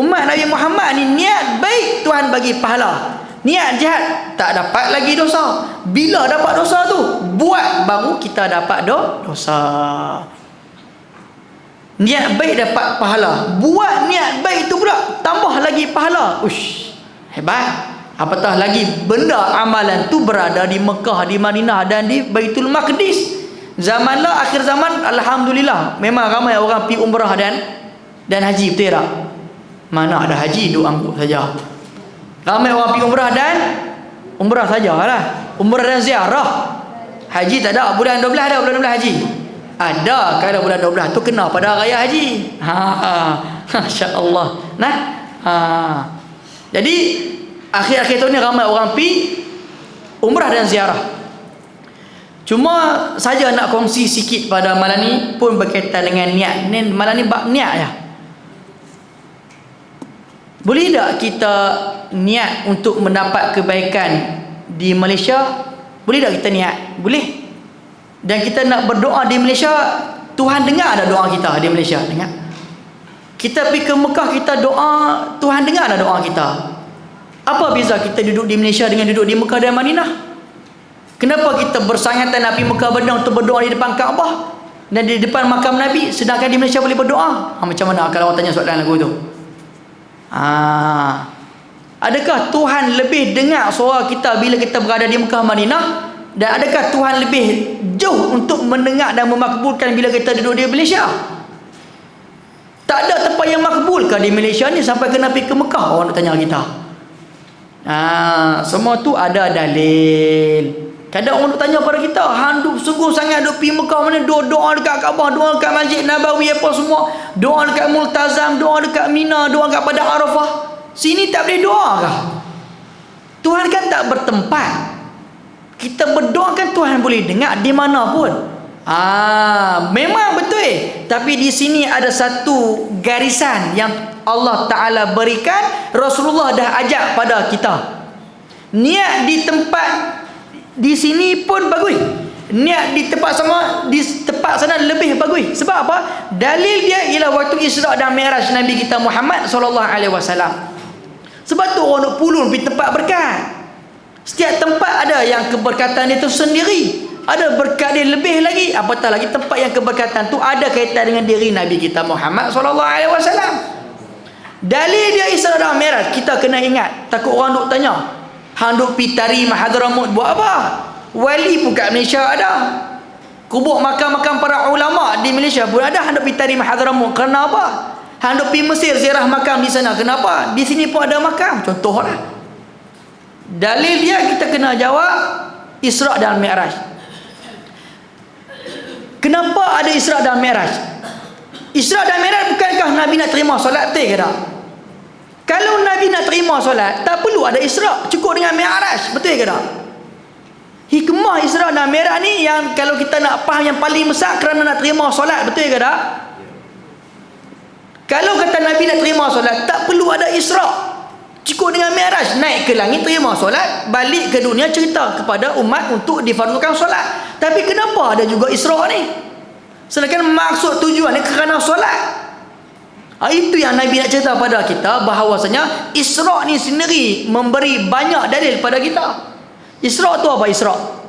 umat Nabi Muhammad ni niat baik Tuhan bagi pahala, niat jahat tak dapat lagi dosa. Bila dapat dosa tu, buat baru kita dapat dosa. Niat baik dapat pahala, buat niat baik tu pula tambah lagi pahala. Ush, hebat. Apatah lagi benda amalan tu berada di Mekah, di Madinah dan di Baitul Maqdis. Zamanlah akhir zaman, alhamdulillah memang ramai orang pergi umrah dan haji, betul tak? Mana ada haji duk angkut saja. Ramai orang pergi umrah sajalah. Umrah dan ziarah. Haji tak ada. Bulan 12 ada, bulan 12 haji. Ada. Kalau bulan 12 tu kena pada raya haji. Masya-Allah. Nah. Jadi akhir-akhir tahun ni ramai orang pergi umrah dan ziarah. Cuma saja nak kongsi sikit pada malam ni pun berkaitan dengan niat. Malam ni bab niat ya. Boleh tak kita niat untuk mendapat kebaikan di Malaysia? Boleh tak kita niat? Boleh. Dan kita nak berdoa di Malaysia, Tuhan dengar ada doa kita di Malaysia, dengar. Kita pergi ke Mekah, kita doa, Tuhan dengar ada doa kita. Apa beza kita duduk di Malaysia dengan duduk di Mekah dan Madinah? Kenapa kita bersangatan nak pergi Mekah Madinah untuk berdoa di depan Kaabah dan di depan makam Nabi, sedangkan di Malaysia boleh berdoa? Macam mana kalau orang tanya soalan lagu tu? Adakah Tuhan lebih dengar suara kita bila kita berada di Mekah Madinah, dan adakah Tuhan lebih jauh untuk mendengar dan memakbulkan bila kita duduk di Malaysia? Tak ada tempat yang makbulkah di Malaysia ni sampai kena pergi ke Mekah? Orang nak tanya kita. Semua tu ada dalil. Kadang orang nak tanya pada kita, hang duk sungguh sangat duk pergi Mekah mana, doa dekat Kaabah, doa dekat Masjid Nabawi apa semua, doa dekat Multazam, doa dekat Mina, doa dekat Padang Arafah. Sini tak boleh doa kah? Tuhan kan tak bertempat. Kita berdoa kan Tuhan boleh dengar di mana pun. Memang betul. Tapi di sini ada satu garisan yang Allah Ta'ala berikan, Rasulullah dah ajak pada kita. Niat di tempat di sini pun bagus, niat di tempat sana lebih bagus. Sebab apa? Dalil dia ialah waktu Isra dan Mi'raj Nabi kita Muhammad SAW. Sebab tu orang nak pulun pergi tempat berkat. Setiap tempat ada yang keberkatan dia tu sendiri, ada berkat dia lebih lagi. Apatah lagi tempat yang keberkatan tu ada kaitan dengan diri Nabi kita Muhammad SAW. Dalil dia Isra dan Mi'raj, kita kena ingat. Takut orang duk tanya, hang duk pi tari Hadramut buat apa? Wali pun kat Malaysia ada. Kubur makam-makam para ulama di Malaysia pun ada. Hang duk pi tari Hadramut kerana apa? Hang duk pi Mesir ziarah makam di sana kenapa? Di sini pun ada makam. Contohlah. Dalil dia kita kena jawab Isra dan Mi'raj. Kenapa ada Isra dan Mi'raj? Isra dan Mi'raj bukankah Nabi nak terima solat betul ke tak? Kalau Nabi nak terima solat, tak perlu ada Isra, cukup dengan Mi'raj, betul ke tak? Hikmah Isra dan Mi'raj ni yang kalau kita nak faham yang paling besar kerana nak terima solat, betul ke tak? Kalau kata Nabi nak terima solat, tak perlu ada Isra, cukup dengan Mi'raj, naik ke langit terima solat, balik ke dunia cerita kepada umat untuk difardukan solat. Tapi kenapa ada juga Isra ni? Sedangkan maksud tujuan ni kerana solat. Itu yang Nabi nak cerita pada kita, bahawasanya Isra ni sendiri memberi banyak dalil pada kita. Isra' tu apa Isra'?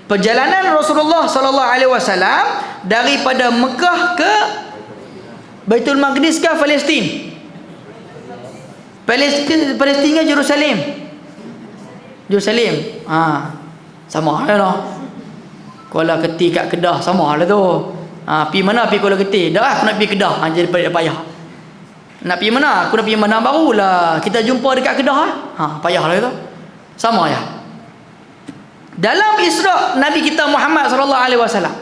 Perjalanan Rasulullah sallallahu alaihi wasallam daripada Mekah ke Baitul Maqdis ke Palestin? Palestin ke Jerusalem? Jerusalem. Sama lah. Kuala Keti kat Kedah sama lah tu. Pi mana? Pi Kuala Keti. Dah aku nak pi Kedah. Jadi payah. Nak pi mana? Aku nak pi mana barulah. Kita jumpa dekat Kedah. Payah lah tu. Sama ya. Dalam Isra' Nabi kita Muhammad sallallahu alaihi wasallam,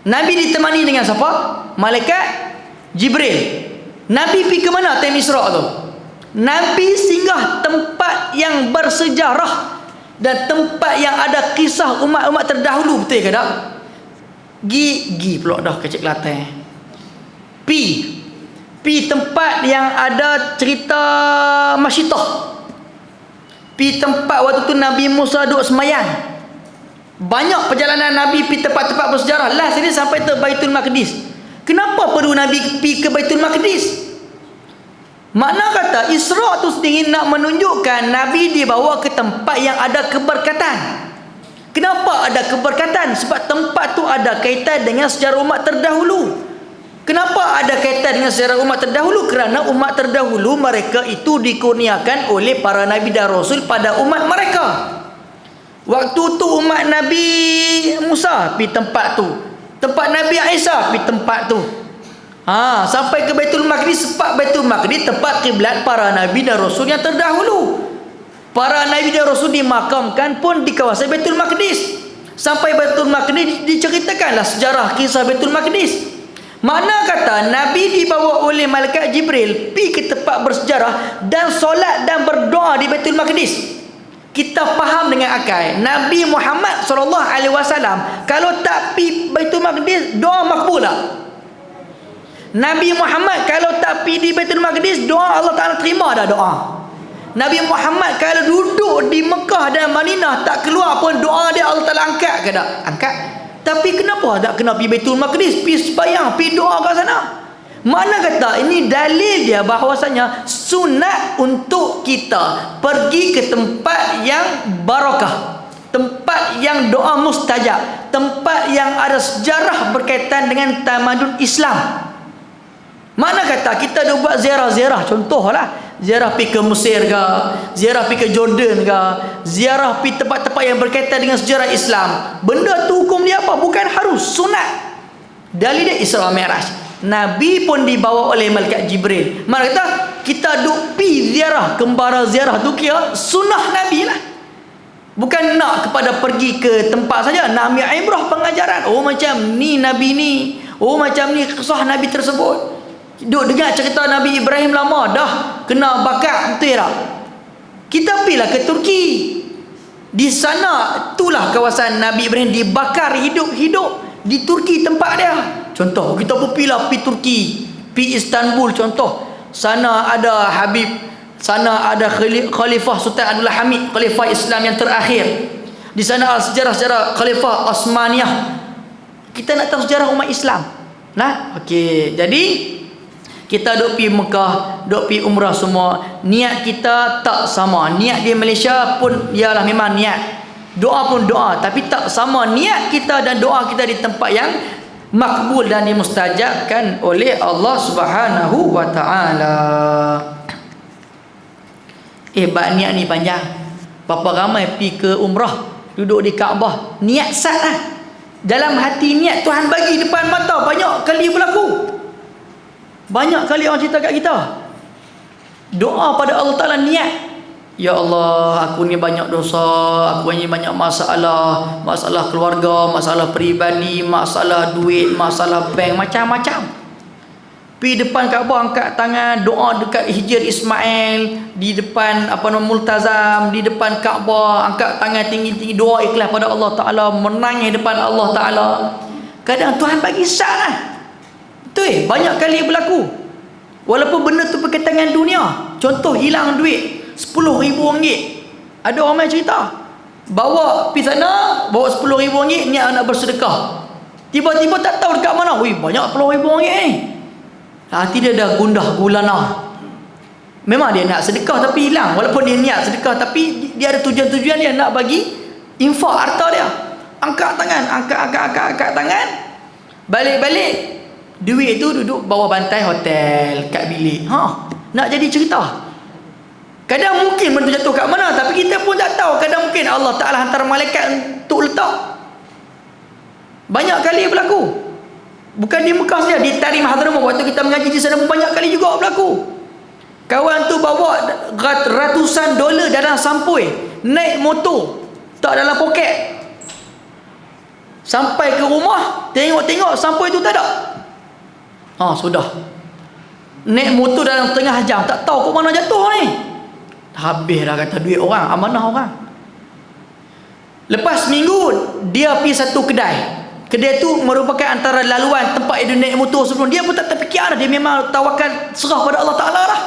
Nabi ditemani dengan siapa? Malaikat Jibril. Nabi pergi ke mana time Isra' tu? Nabi singgah tempat yang bersejarah dan tempat yang ada kisah umat-umat terdahulu, betul ke tak? Gi pula dah ke Cik Kelantan. Pi tempat yang ada cerita Masyitah. Pi tempat waktu tu Nabi Musa duduk semayang. Banyak perjalanan Nabi pi tempat-tempat bersejarah. Last ini sampai ke Baitul Maqdis. Kenapa perlu Nabi pi ke Baitul Maqdis? Makna kata Isra' tu sendiri nak menunjukkan Nabi dibawa ke tempat yang ada keberkatan. Kenapa ada keberkatan? Sebab tempat tu ada kaitan dengan sejarah umat terdahulu. Kenapa ada kaitan dengan sejarah umat terdahulu? Kerana umat terdahulu mereka itu dikurniakan oleh para Nabi dan Rasul pada umat mereka. Waktu tu umat Nabi Musa pergi tempat tu, tempat Nabi Isa pergi tempat tu. Sampai ke Baitul Maqdis. Sebab Baitul Maqdis tempat kiblat para Nabi dan Rasul yang terdahulu. Para Nabi dan Rasul dimakamkan pun di kawasan Baitul Maqdis. Sampai Baitul Maqdis diceritakanlah sejarah kisah Baitul Maqdis. Makna kata Nabi dibawa oleh malaikat Jibril pergi ke tempat bersejarah dan solat dan berdoa di Baitul Maqdis. Kita faham dengan akal. Nabi Muhammad SAW kalau tak pergi Baitul Maqdis, doa makbul tak? Nabi Muhammad kalau tak pergi di Baitul Maqdis, doa Allah Ta'ala terima dah doa. Nabi Muhammad kalau duduk di Mekah dan Madinah tak keluar pun doa dia Allah Ta'ala angkat ke tak? Angkat. Tapi kenapa tak kena pergi Baitul Maqdis, pergi sembahyang, pergi doa kat sana? Mana kata ini dalil dia bahawasanya sunat untuk kita pergi ke tempat yang barakah, tempat yang doa mustajab, tempat yang ada sejarah berkaitan dengan tamadun Islam. Mana kata kita dah buat ziarah-ziarah, contohlah ziarah pergi ke Mesir ke, ziarah pergi ke Jordan ke, ziarah pergi tempat-tempat yang berkaitan dengan sejarah Islam. Benda tu hukum dia apa? Bukan harus, sunat. Dalil dia Isra Mi'raj. Nabi pun dibawa oleh malaikat Jibril. Mana kata kita duk pi ziarah, kembara ziarah tu kira sunnah Nabi lah. Bukan nak kepada pergi ke tempat saja, nak ambil ibrah pengajaran. Oh macam ni Nabi ni, oh macam ni kisah Nabi tersebut. Duk dengar cerita Nabi Ibrahim lama dah kena bakar, betul tak? Kita pergilah ke Turki. Di sana itulah kawasan Nabi Ibrahim dibakar hidup-hidup. Di Turki tempat dia. Contoh kita pergilah pergi Turki, pergi Istanbul contoh. Sana ada Habib, sana ada Khalifah Sultan Abdul Hamid, Khalifah Islam yang terakhir. Di sana sejarah-sejarah Khalifah Osmaniyah. Kita nak tahu sejarah umat Islam. Nah, okey. Jadi kita duk pergi Mekah, duk pergi umrah semua. Niat kita tak sama. Niat di Malaysia pun ialah memang niat. Doa pun doa, tapi tak sama niat kita dan doa kita di tempat yang makbul dan dimustajabkan oleh Allah Subhanahu wa taala. Bab niat ni panjang. Berapa ramai pergi ke umrah, duduk di Kaabah, niat sat lah. Dalam hati niat Tuhan bagi depan mata, banyak kali berlaku. Banyak kali orang cerita kat kita. Doa pada Allah Ta'ala niat. Ya Allah, aku ni banyak dosa, aku ni banyak masalah, masalah keluarga, masalah peribadi, masalah duit, masalah bank, macam-macam. Pergi depan Kaabah, angkat tangan, doa dekat Hijr Ismail, di depan Multazam, di depan Kaabah, angkat tangan tinggi-tinggi, doa ikhlas pada Allah Ta'ala, menangis depan Allah Ta'ala. Kadang Tuhan bagi sat lah. Betul, banyak kali berlaku. Walaupun benda tu berkaitan dengan dunia. Contoh hilang duit RM10,000. Ada orang main cerita, bawa pergi sana, bawa RM10,000, niat nak bersedekah. Tiba-tiba tak tahu dekat mana. Wih, banyak RM10,000 ni. Hati dia dah gundah gulana. Memang dia nak sedekah tapi hilang. Walaupun dia niat sedekah tapi dia ada tujuan-tujuan dia nak bagi infak harta dia. Angkat tangan, angkat tangan. Balik-balik duit tu duduk bawah bantai hotel, kat bilik. Nak jadi cerita. Kadang mungkin benda jatuh kat mana tapi kita pun tak tahu. Kadang mungkin Allah Ta'ala hantar malaikat untuk letak. Banyak kali berlaku. Bukan di Mekah saja, di Tarim Hadramaut waktu kita mengaji di sana pun banyak kali juga berlaku. Kawan tu bawa ratusan dolar dalam sampoi, naik motor, tak dalam poket. Sampai ke rumah, tengok-tengok sampoi tu tak ada. Sudah. Naik motor dalam setengah jam, tak tahu kok mana jatuh ni. Habis dah kata duit orang, amanah orang. Lepas minggu dia pergi satu kedai. Kedai tu merupakan antara laluan tempat dia naik motor sebelum. Dia pun tak terfikir dah, dia memang tawakal serah pada Allah Ta'ala lah.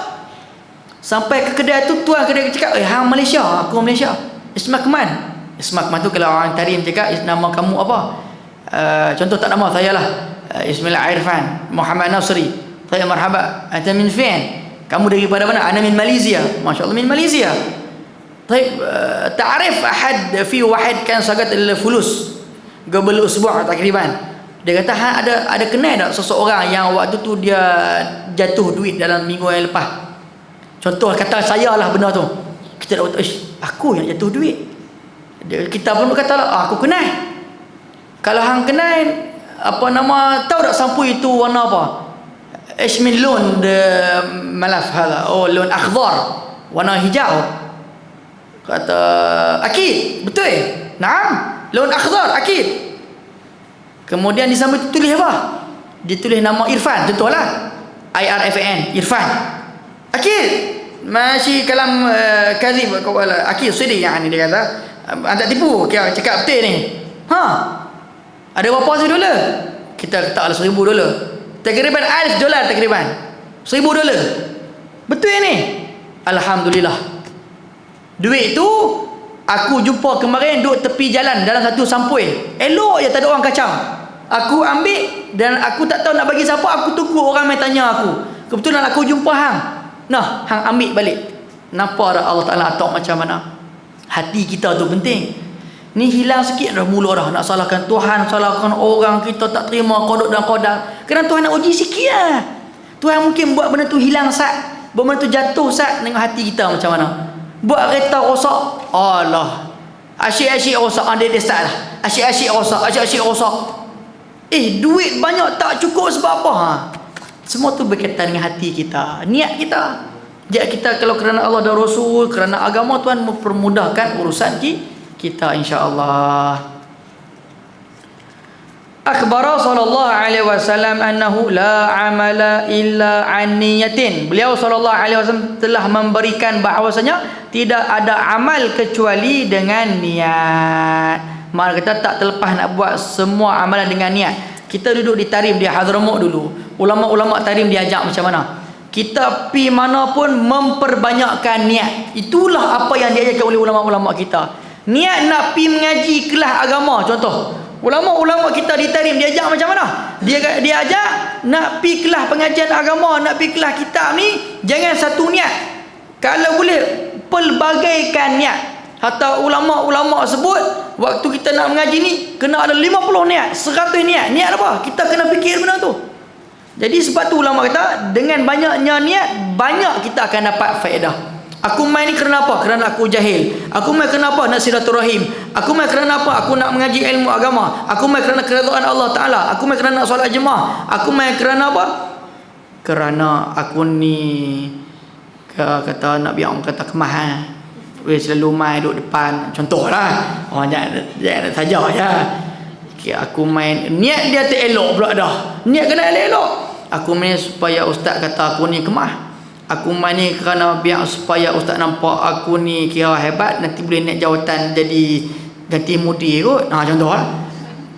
Sampai ke kedai tu, tuan kedai cakap, hang Malaysia? Aku Malaysia. Ismak Man. Ismak Man tu kalau orang Tarim cakap, nama kamu apa? Contoh tak nama saya lah. Ismail Irfan Muhammad Nasri. Saya marhaba. Anta min fin? Kamu daripada mana? Ana min Malaysia. Masya Allah min Malaysia. طيب تعرف أحد في واحد كان سقط الفلوس قبل أسبوع تقريبا. Dia kata ada kenal tak seseorang yang waktu tu dia jatuh duit dalam minggu yang lepas. Contoh kata saya lah benda tu. Kita dah kata, aku yang jatuh duit. Kita pun kata lah, aku kenal. Kalau hang kenal, apa nama, tahu tak sampul itu warna apa? ايش من لون ملف هذا لون اخضر warna hijau. Kata akid, betul? Naam, lon akhdar akid. Kemudian di samping itu tulis apa? Ditulis nama Irfan, contohlah IRFAN, Irfan. Akid. Masih kalam kadzib akid sedih yani dia kata. Anda tipu, kira cakap betul ni. Ada berapa $1? Kita letaklah $1,000. Takriban $1,000 takriban. $1,000. Betul ni? Alhamdulillah. Duit tu aku jumpa kemarin duduk tepi jalan dalam satu sampoi. Elok je tak ada orang kacau. Aku ambil dan aku tak tahu nak bagi siapa, aku tunggu orang main tanya aku. Kebetulan aku jumpa hang. Nah, hang ambil balik. Nampak dah Allah Ta'ala atok macam mana? Hati kita tu penting. Ni hilang sikit dah mula dah nak salahkan Tuhan, salahkan orang, kita tak terima qada dan qadar. Kerana Tuhan nak uji sikit lah. Tuhan mungkin buat benda tu hilang sat, buat benda tu jatuh sat dengan hati kita macam mana. Buat kereta rosak, Allah, asyik-asyik rosak, dia start lah, asyik-asyik rosak. Duit banyak tak cukup sebab apa? Semua tu berkaitan dengan hati kita, niat kita. Jadi kita kalau kerana Allah dan Rasul, kerana agama, Tuhan mempermudahkan urusan kita insya-Allah. Akhbara sallallahu alaihi wasallam annahu la amala illa an niyatin. Beliau sallallahu alaihi wasallam telah memberikan bahawasanya tidak ada amal kecuali dengan niat. Maka kita tak terlepas nak buat semua amalan dengan niat. Kita duduk di Tarim di Hadramaut dulu. Ulama-ulama Tarim diajak macam mana? Kita pi mana pun memperbanyakkan niat. Itulah apa yang diajarkan oleh ulama-ulama kita. Niat nak pi mengaji kelas agama contoh. Ulama-ulama kita di Tarim dia ajak macam mana? Dia ajak nak pi kelas pengajian agama, nak pi kelas kitab ni jangan satu niat. Kalau boleh pelbagaikan niat. Hatta ulama-ulama sebut waktu kita nak mengaji ni kena ada 50 niat, 100 niat. Niat apa? Kita kena fikir benda tu. Jadi sebab tu ulama kata dengan banyaknya niat banyak kita akan dapat faedah. Aku main ni kerana apa? Kerana aku jahil. Aku main kerana apa? Nak silaturahim. Aku main kerana apa? Aku nak mengaji ilmu agama. Aku main kerana keredaan Allah Ta'ala. Aku main kerana nak solat jemaah. Aku main kerana apa? Kerana aku ni kata Nabi orang kata kemah. Selalu main duduk depan. Contohlah. Jangan saja ya. Aku main. Niat dia tak elok pula dah. Niat kena elok. Aku main supaya ustaz kata aku ni kemah. Aku main ni kerana biar supaya ustaz nampak aku ni kira hebat, nanti boleh naik jawatan jadi ganti mudir kot. Contoh lah.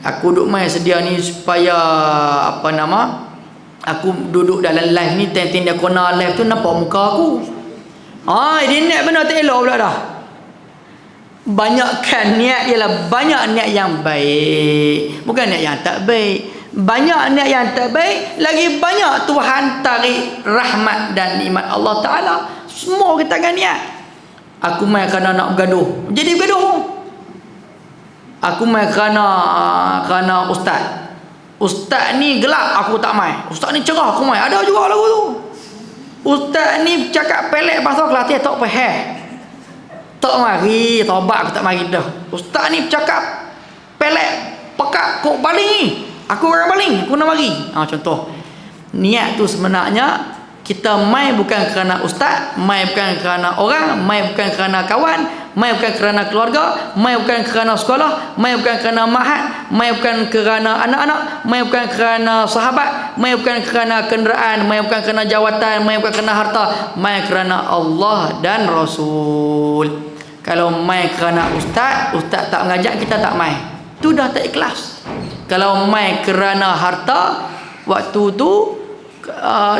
Aku duduk main sedia ni supaya apa nama? Aku duduk dalam live ni teng-teng dia corner live tu nampak muka aku. Dia niat benar tak elok pula dah. Banyakkan niat ialah banyak niat yang baik, bukan niat yang tak baik. Banyak niat yang tak baik, lagi banyak Tuhan tarik rahmat dan nikmat Allah Ta'ala. Semua kita akan niat. Aku mai kerana nak bergaduh, jadi bergaduh. Aku mai kerana ustaz. Ustaz ni gelap, aku tak mai. Ustaz ni cerah, aku mai. Ada juga lagu tu. Ustaz ni cakap pelek pasal kelatih tak faham. Tak mari, taubat aku tak mari dah. Ustaz ni cakap pelek, pekat kok baling ni. Aku orang baling, aku nak mari. Contoh. Niat tu sebenarnya kita mai bukan kerana ustaz, mai bukan kerana orang, mai bukan kerana kawan, mai bukan kerana keluarga, mai bukan kerana sekolah, mai bukan kerana mahat, mai bukan kerana anak-anak, mai bukan kerana sahabat, mai bukan kerana kenderaan, mai bukan kerana jawatan, mai bukan kerana harta, mai kerana Allah dan Rasul. Kalau mai kerana ustaz tak mengajak, kita tak mai. Tu dah tak ikhlas. Kalau mai kerana harta, waktu tu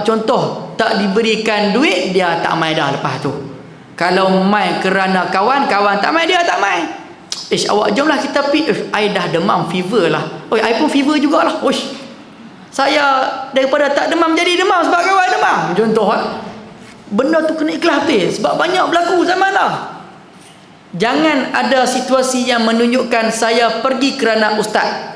contoh tak diberikan duit, dia tak mai dah lepas tu. Kalau mai kerana kawan tak mai, dia tak mai. Awak jomlah kita pergi. I dah demam, fever lah. I pun fever jugalah. Saya daripada tak demam jadi demam sebab kawan demam. Contoh benda tu kena ikhlas betul, sebab banyak berlaku zaman dah. Jangan ada situasi yang menunjukkan saya pergi kerana ustaz.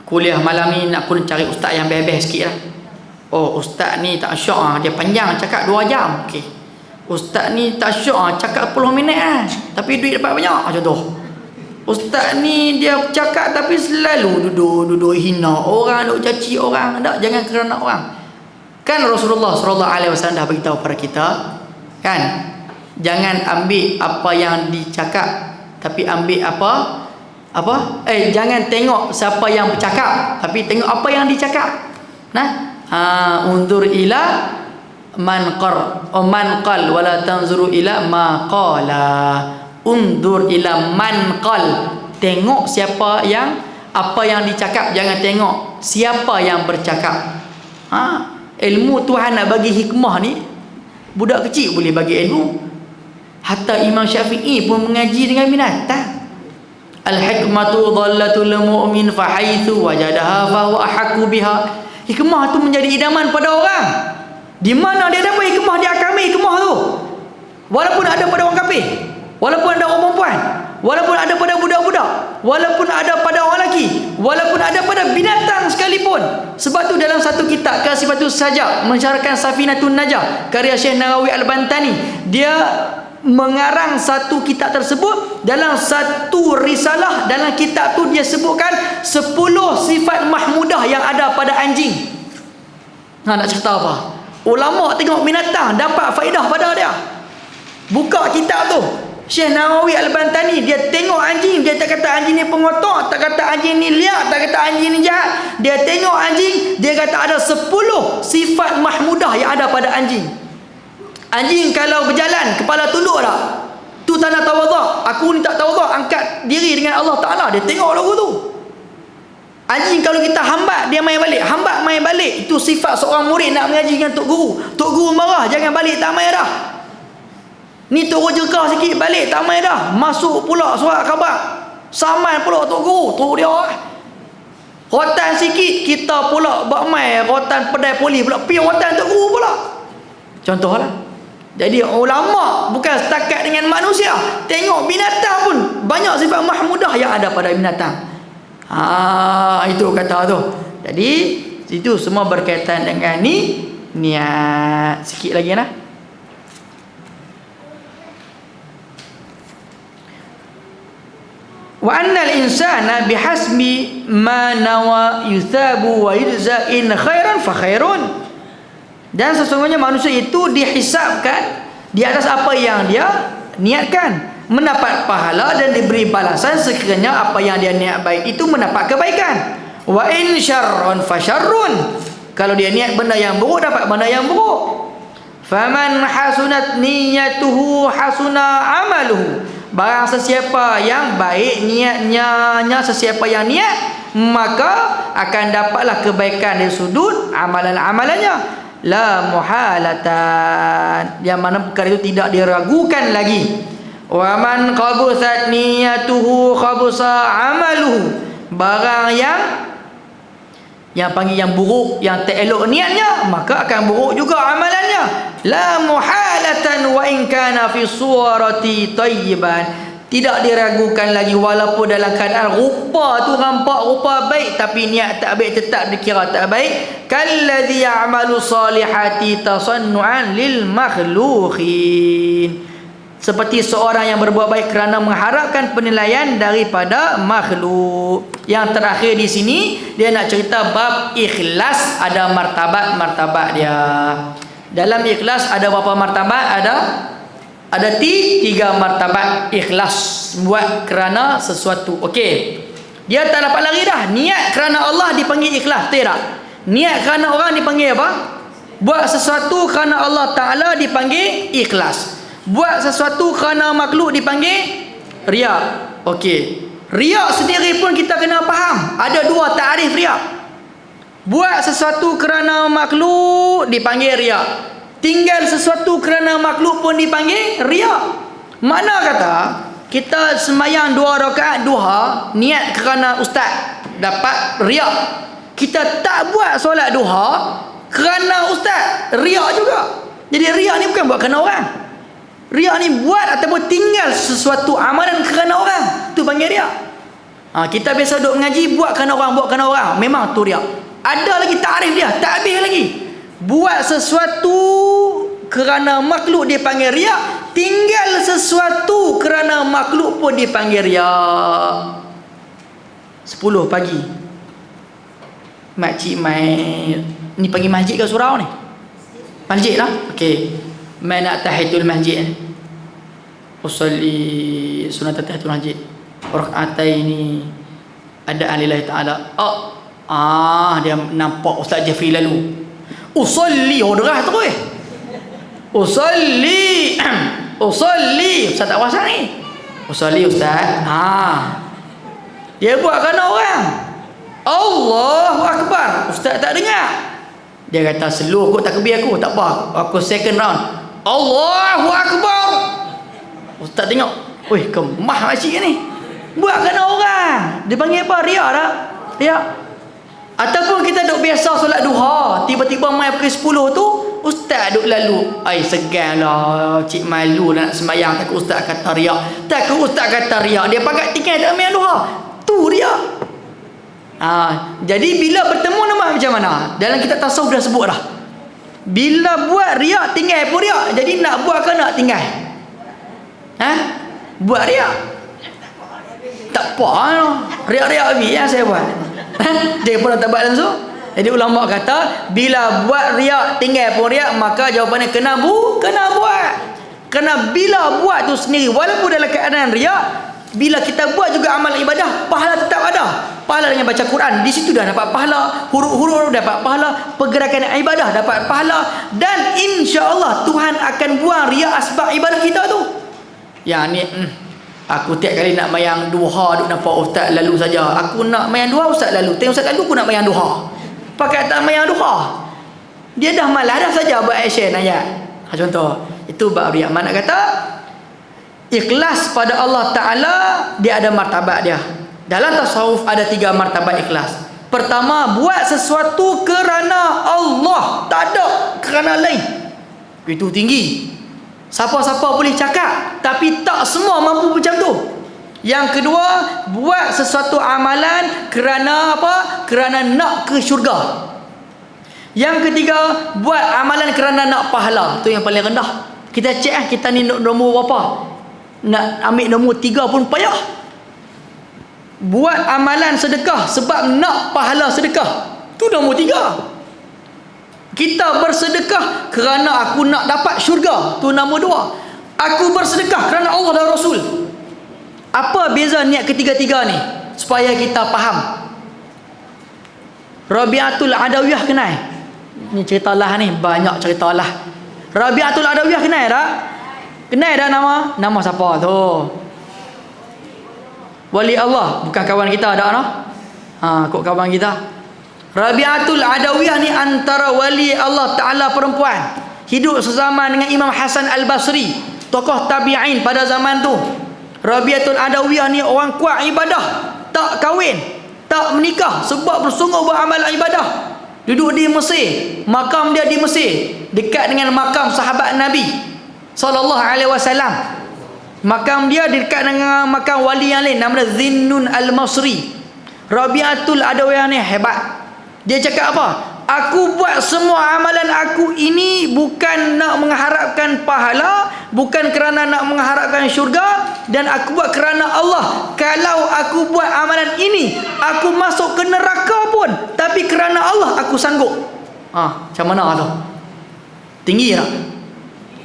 Kuliah malam ni nak kena cari ustaz yang bebas sikit lah. Ustaz ni tak syok dia panjang cakap 2 jam. Okey. Ustaz ni tak syok cakap 10 minit tapi duit dapat banyak. Contoh. Ustaz ni dia cakap tapi selalu duduk hina orang, duk caci orang. Tak, jangan kerana orang. Kan Rasulullah SAW dah beritahu pada kita, kan? Jangan ambil apa yang dicakap, tapi ambil jangan tengok siapa yang bercakap, tapi tengok apa yang dicakap. Unzur ila man qal wala tanzuru ila ma qala. Unzur ila man qal, tengok siapa yang apa yang dicakap, jangan tengok siapa yang bercakap. Ilmu Tuhan nak bagi hikmah ni, budak kecil boleh bagi ilmu. Hatta Imam Syafi'i pun mengaji dengan binatang. Al-hikmatu dhallatul mu'min fa haitsu wajadaha fa huwa ahqqu biha. Hikmah tu menjadi idaman pada orang. Di mana dia dapat hikmah, dia akan ambil hikmah tu. Walaupun ada pada orang kafir, walaupun ada orang perempuan, walaupun ada pada budak-budak, walaupun ada pada orang lelaki, walaupun ada pada binatang sekalipun. Sebab tu dalam satu kitab Kasifatus Sajak mensyarahkan Safinatun Najah karya Syekh Nawawi Al-Bantani, dia mengarang satu kitab tersebut. Dalam satu risalah, dalam kitab tu dia sebutkan 10 sifat mahmudah yang ada pada anjing. Nak cerita apa? Ulama tengok binatang dapat faedah pada dia. Buka kitab tu, Syekh Nawawi Al-Bantani, dia tengok anjing, dia tak kata anjing ni pengotor, tak kata anjing ni liar, tak kata anjing ni jahat. Dia tengok anjing, dia kata ada 10 sifat mahmudah yang ada pada anjing. Anjing kalau berjalan kepala tunduk tak? Tu tanda tawaduk. Aku ni tak tawaduk, angkat diri dengan Allah Ta'ala. Dia tengok lagu tu. Anjing kalau kita hambat, dia main balik. Hambat main balik. Itu sifat seorang murid nak mengaji dengan Tok Guru. Tok Guru marah, jangan balik, tak main dah. Ni Tok Guru jerkah sikit, balik, tak main dah. Masuk pula surat khabar. Saman pula Tok Guru. Tu dia. Rotan sikit, kita pula buat main. Rotan pedai poli pula. Pergi rotan Tok Guru pula. Contohlah. Jadi ulama bukan setakat dengan manusia, tengok binatang pun banyak sifat mahmudah yang ada pada binatang. Itu kata tu. Jadi itu semua berkaitan dengan niat. Sikit lagi lah. Wa annal insana bihasbi ma nawa yuthabu wa yujza in khairan fa khairun. Dan sesungguhnya manusia itu dihisabkan di atas apa yang dia niatkan, mendapat pahala dan diberi balasan sekiranya apa yang dia niat baik itu mendapat kebaikan. Wa in syarrun fa syarrun. Kalau dia niat benda yang buruk, dapat benda yang buruk. Faman hasunat niyyatuhu hasuna amaluhu. Barang sesiapa yang baik niatnya, sesiapa yang niat, maka akan dapatlah kebaikan dari sudut amalan-amalannya. La muhalatan, yang mana perkara itu tidak diragukan lagi. Wa man khabusat niyatuhu khabusa amaluhu. Barang yang Yang panggil yang buruk, yang tak elok niatnya, maka akan buruk juga amalannya. La muhalatan wa in kana fi surati tayyiban. Tidak diragukan lagi walaupun dalam keadaan rupa tu nampak rupa baik tapi niat tak baik, tetap dikira tak baik. Kalladzi ya'malu salihati tasannu'an lil makhluqin. Seperti seorang yang berbuat baik kerana mengharapkan penilaian daripada makhluk. Yang terakhir di sini dia nak cerita bab ikhlas, ada martabat-martabat dia. Dalam ikhlas ada berapa martabat? Ada tiga martabat ikhlas, buat kerana sesuatu. Okey. Dia tak dapat lari dah. Niat kerana Allah dipanggil ikhlas, tidak. Niat kerana orang dipanggil apa? Buat sesuatu kerana Allah Taala dipanggil ikhlas. Buat sesuatu kerana makhluk dipanggil riak. Okey. Riak sendiri pun kita kena faham. Ada dua takrif riak. Buat sesuatu kerana makhluk dipanggil riak. Tinggal sesuatu kerana makhluk pun dipanggil riak. Mana kata kita sembahyang 2 rakaat duha niat kerana ustaz dapat riak. Kita tak buat solat duha kerana ustaz, riak juga. Jadi riak ni bukan buat kerana orang. Riak ni buat ataupun tinggal sesuatu amalan kerana orang, tu panggil riak. Kita biasa duduk mengaji buat kerana orang, buat kerana orang, memang tu riak. Ada lagi takrif dia, tak habis lagi. Buat sesuatu kerana makhluk dia panggil riak, tinggal sesuatu kerana makhluk pun dipanggil riak. 10 pagi makcik main ni, pergi masjid ke surau ni? Masjid lah. Okey, main nak tahiyatul masjid ni, usolli sunat tahiyatul masjid rakaataini ada lillahi taala. Dia nampak Ustaz Jafri lalu usolli derah terus usolli Ustaz tak puasa ni, usolli Ustaz. Dia buat kerana orang. Allahu Akbar, Ustaz tak dengar. Dia kata slow kot takbir aku, tak apa, aku second round. Allahu Akbar. Ustaz tengok, weh kemah makcik ni, buat kerana orang. Dia panggil apa? Riak tak? Riak. Ataupun kita duk biasa solat duha, tiba-tiba mai pukul 10 tu ustaz duk lalu, segan lah, cik malu nak sembahyang, takut ustaz kata riak. Takut ustaz kata riak, dia pakai tinggal tak sembahyang duha, tu riak. Jadi bila bertemu nama macam mana? Dalam kitab tasawuf dah sebut dah. Bila buat riak tinggal pun riak. Jadi nak buat ke nak tinggal? Buat riak. Tak apa, riak-riak habis yang saya buat. Dia pun tak buat langsung. Jadi ulama kata bila buat riak tinggal pun riak, maka jawapannya kena buat. Kerana bila buat tu sendiri walaupun dalam keadaan riak, bila kita buat juga amal ibadah, pahala tetap ada. Pahala dengan baca Quran, di situ dah dapat pahala, huruf-huruf dapat pahala, pergerakan ibadah dapat pahala, dan insya-Allah Tuhan akan buang riak asbab ibadah kita tu. Yang ni aku tiap kali nak mayang duha duk nampak ustaz lalu saja. Aku nak mayang duha ustaz lalu. Tengok ustaz lalu aku nak mayang duha. Pakai tak mayang duha. Dia dah malas dah saja buat action ayat. Contoh, itu bab riak. Mana kata ikhlas pada Allah Ta'ala, dia ada martabat dia. Dalam tasawuf ada 3 martabat ikhlas. Pertama, buat sesuatu kerana Allah, tak ada kerana lain. Itu tinggi. Siapa-siapa boleh cakap, tapi tak semua mampu macam tu. Yang kedua, buat sesuatu amalan kerana apa? Kerana nak ke syurga. Yang ketiga, buat amalan kerana nak pahala. Itu yang paling rendah. Kita cek kita ni nombor berapa? Nak ambil nombor 3 pun payah. Buat amalan sedekah sebab nak pahala sedekah, tu nombor 3. Kita bersedekah kerana aku nak dapat syurga, tu nombor 2. Aku bersedekah kerana Allah dan Rasul. Apa beza niat ketiga-tiga ni? Supaya kita faham. Rabi'atul Adawiyah kenal? Ni cerita lah ni, banyak cerita lah. Rabi'atul Adawiyah kenal tak? Kenal dah nama? Nama siapa tu? Wali Allah, bukan kawan kita ada noh. Kok kawan kita. Rabi'atul Adawiyah ni antara wali Allah Taala perempuan. Hidup sezaman dengan Imam Hasan Al-Basri, tokoh tabi'in pada zaman tu. Rabi'atul Adawiyah ni orang kuat ibadah, tak kahwin, tak menikah sebab bersungguh beramal ibadah. Duduk di Mesir, makam dia di Mesir, dekat dengan makam sahabat Nabi sallallahu alaihi wasallam. Makam dia dekat dengan makam wali yang lain, nama dia Zinnun Al-Masri. Rabi'atul Adawiyah ni hebat. Dia cakap apa? Aku buat semua amalan aku ini bukan nak mengharapkan pahala, bukan kerana nak mengharapkan syurga, dan aku buat kerana Allah. Kalau aku buat amalan ini, aku masuk ke neraka pun, tapi kerana Allah aku sanggup. Macam mana tu? Tinggi tak?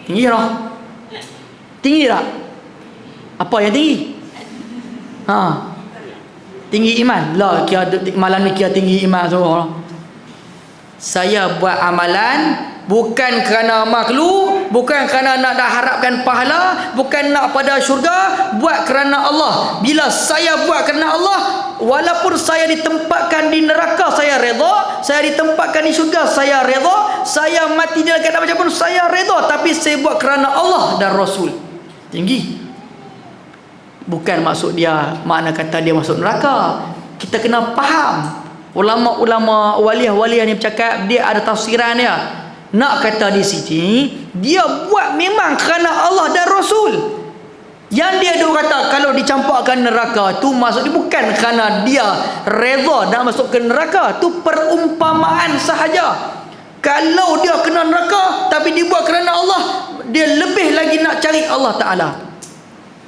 Tinggi tak? Tinggi tak? Apa yang tinggi? Tinggi iman. Lah, malam ni kira tinggi iman semua. Saya buat amalan bukan kerana makhluk, bukan kerana nak harapkan pahala, bukan nak pada syurga, buat kerana Allah. Bila saya buat kerana Allah, walaupun saya ditempatkan di neraka, saya redha. Saya ditempatkan di syurga, saya redha. Saya mati dalam keadaan macam pun, saya redha. Tapi saya buat kerana Allah dan Rasul. Tinggi. Bukan maksud dia, makna kata dia masuk neraka. Kita kena faham. Ulama-ulama waliah-waliah ni bercakap, dia ada tafsiran dia. Nak kata di sini, dia buat memang kerana Allah dan Rasul. Yang dia kata kalau dicampakkan neraka tu maksud dia bukan kerana dia redha nak masuk ke neraka, tu perumpamaan sahaja. Kalau dia kena neraka tapi dibuat kerana Allah, dia lebih lagi nak cari Allah Ta'ala.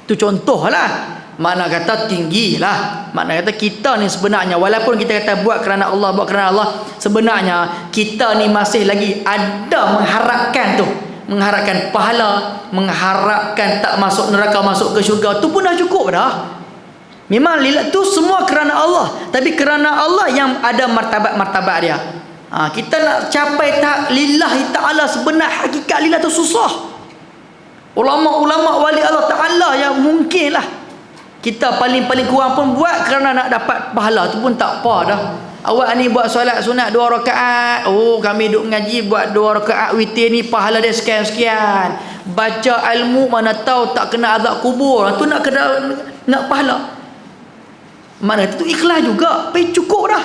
Tu contohlah. Makna kata tinggilah. Makna kata kita ni sebenarnya, walaupun kita kata buat kerana Allah, buat kerana Allah, sebenarnya kita ni masih lagi ada mengharapkan tu, mengharapkan pahala, mengharapkan tak masuk neraka, masuk ke syurga. Tu pun dah cukup dah. Memang lillah tu semua kerana Allah, tapi kerana Allah yang ada martabat-martabat dia. Kita nak capai tahap lillahi ta'ala sebenar hakikat lillah tu susah. Ulama-ulama wali Allah Ta'ala yang mungkin lah kita paling-paling kurang pun buat kerana nak dapat pahala, tu pun tak apa dah. Awak ni buat solat sunat 2 rakaat, kami duk ngaji buat 2 rakaat witir ni pahala dia sekian-sekian. Baca ilmu mana tahu tak kena azab kubur, tu nak pahala. Mana tu ikhlas juga, tapi cukup dah.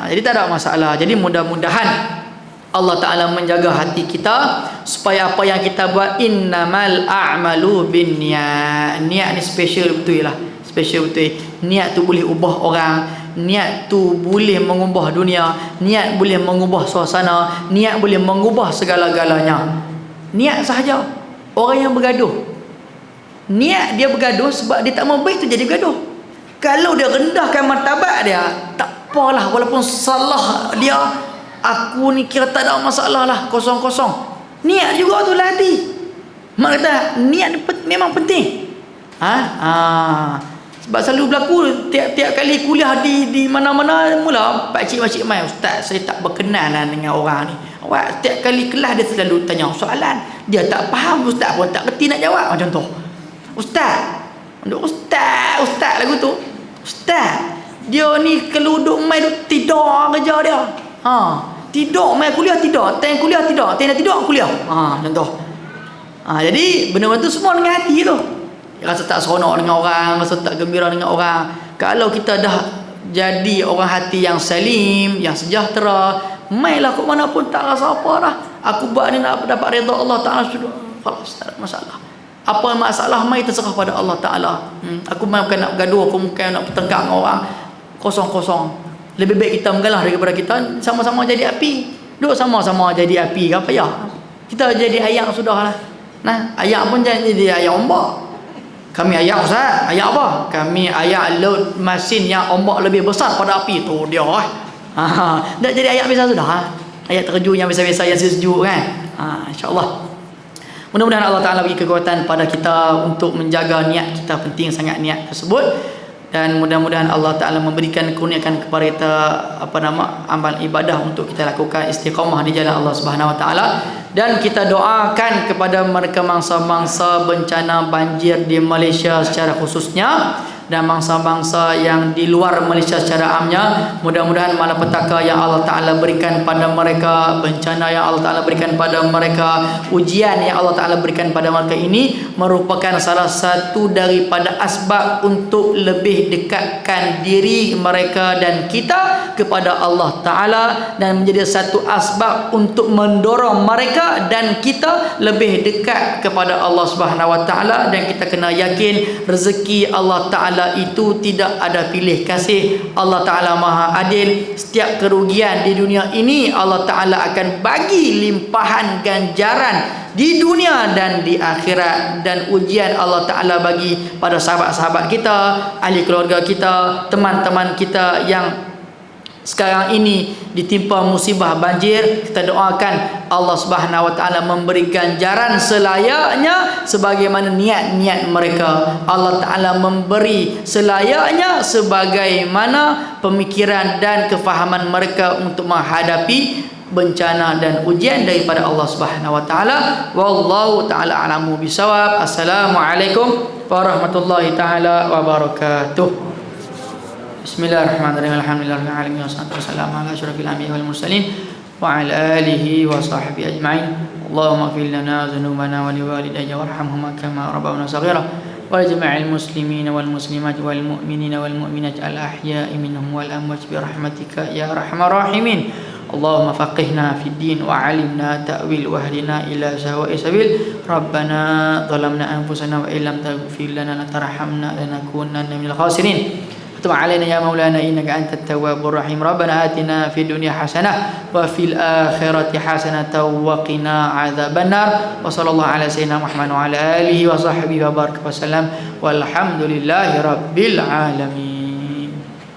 Jadi tak ada masalah. Jadi mudah-mudahan Allah Ta'ala menjaga hati kita supaya apa yang kita buat, innamal a'malu bin niat. Niat ni special betul lah. Special betul. Niat tu boleh ubah orang. Niat tu boleh mengubah dunia. Niat boleh mengubah suasana. Niat boleh mengubah segala-galanya. Niat sahaja. Orang yang bergaduh, niat dia bergaduh sebab dia tak mau baik tu jadi bergaduh. Kalau dia rendahkan martabat dia, tak apalah, walaupun salah dia, aku ni kira tak ada masalah lah, kosong-kosong. Niat juga tu lah hati. Mak kata niat memang penting. Sebab selalu berlaku tiap-tiap kali kuliah di mana-mana, mula pakcik-pakcik mai, ustaz saya tak berkenan lah dengan orang ni. Awak tiap kali kelas dia selalu tanya soalan, dia tak faham, ustaz pun tak kerti nak jawab. Macam tu. Ustaz lagu tu. Ustaz, dia ni kalau duduk mai duduk tidur kerja dia. Tidur mai kuliah, tidur time kuliah, tidur time nak tidur kuliah. Macam tu. Jadi benda-benda tu semua dengan hati tu. Rasa tak seronok dengan orang, rasa tak gembira dengan orang. Kalau kita dah jadi orang hati yang salim, yang sejahtera, mailah ke mana pun tak rasa apa dah. Aku buat ni nak dapat redha Allah Ta'ala sudah. Khalas, tak ada masalah. Apa masalah, mai terserah pada Allah Ta'ala. Aku bukan nak bergaduh, aku bukan nak bertengkar dengan orang. Kosong-kosong. Lebih baik kita mengalah daripada kita sama-sama jadi api. Duduk sama-sama jadi api, apa ya? Kita jadi ayak sudahlah. Ayak pun jadi ayak ombak. Kami ayak ustaz, ayak apa? Kami ayak laut masin yang ombak lebih besar pada api tu dia. Dah jadi ayak biasa sudah. Ayak terjun yang biasa-biasa yang sejuk kan. Insya-Allah. Mudah-mudahan Allah Ta'ala bagi kekuatan pada kita untuk menjaga niat kita, penting sangat niat tersebut. Dan mudah-mudahan Allah Ta'ala memberikan kurniakan kepada kita amal ibadah untuk kita lakukan istiqamah di jalan Allah Subhanahu Wa Ta'ala. Dan kita doakan kepada mereka mangsa-mangsa bencana banjir di Malaysia secara khususnya, dan bangsa-bangsa yang di luar Malaysia secara amnya. Mudah-mudahan malapetaka yang Allah Ta'ala berikan pada mereka, bencana yang Allah Ta'ala berikan pada mereka, ujian yang Allah Ta'ala berikan pada mereka ini merupakan salah satu daripada asbab untuk lebih dekatkan diri mereka dan kita kepada Allah Ta'ala, dan menjadi satu asbab untuk mendorong mereka dan kita lebih dekat kepada Allah Subhanahu Wa Ta'ala. Dan kita kena yakin rezeki Allah Ta'ala itu tidak ada pilih kasih. Allah Ta'ala Maha Adil. Setiap kerugian di dunia ini Allah Ta'ala akan bagi limpahan ganjaran di dunia dan di akhirat. Dan ujian Allah Ta'ala bagi pada sahabat-sahabat kita, ahli keluarga kita, teman-teman kita yang sekarang ini ditimpa musibah banjir. Kita doakan Allah Subhanahu Wa Ta'ala memberi ganjaran selayaknya sebagaimana niat-niat mereka. Allah Ta'ala memberi selayaknya sebagaimana pemikiran dan kefahaman mereka untuk menghadapi bencana dan ujian daripada Allah Subhanahu Wa Ta'ala. Wallahu ta'ala a'lamu bisawab. Assalamualaikum warahmatullahi ta'ala wabarakatuh. Bismillahirrahmanirrahim. Alhamdulillahirabbil alamin wassalatu wassalamu ala asyrafil anbiya'i wal mursalin wa ala alihi wa sahbihi ajma'in. Allahumma ighfir lana dhunubana wa liwalidayya warhamhuma kama rabbawna shaghira wa jami'il muslimina wal muslimat wal mu'minina wal mu'minat al ahya'i minhum wal amwat bi rahmatika ya arhamar rahimin. Allahumma faqihna fid din wa 'allimna ta'wil wa hdina ila sawa'i sabil. Rabbana zalamna anfusana wa illam taghfir lana wa tarhamna lanakunanna minal khasirin. تب علينا يا مولانا إنك أنت التواب الرحيم. ربنا آتنا في الدنيا حسنة وفي الآخرة حسنة وقنا عذاب النار. وصلى الله على سيدنا محمد وعلى آله وصحبه وبارك وسلم والحمد لله رب العالمين.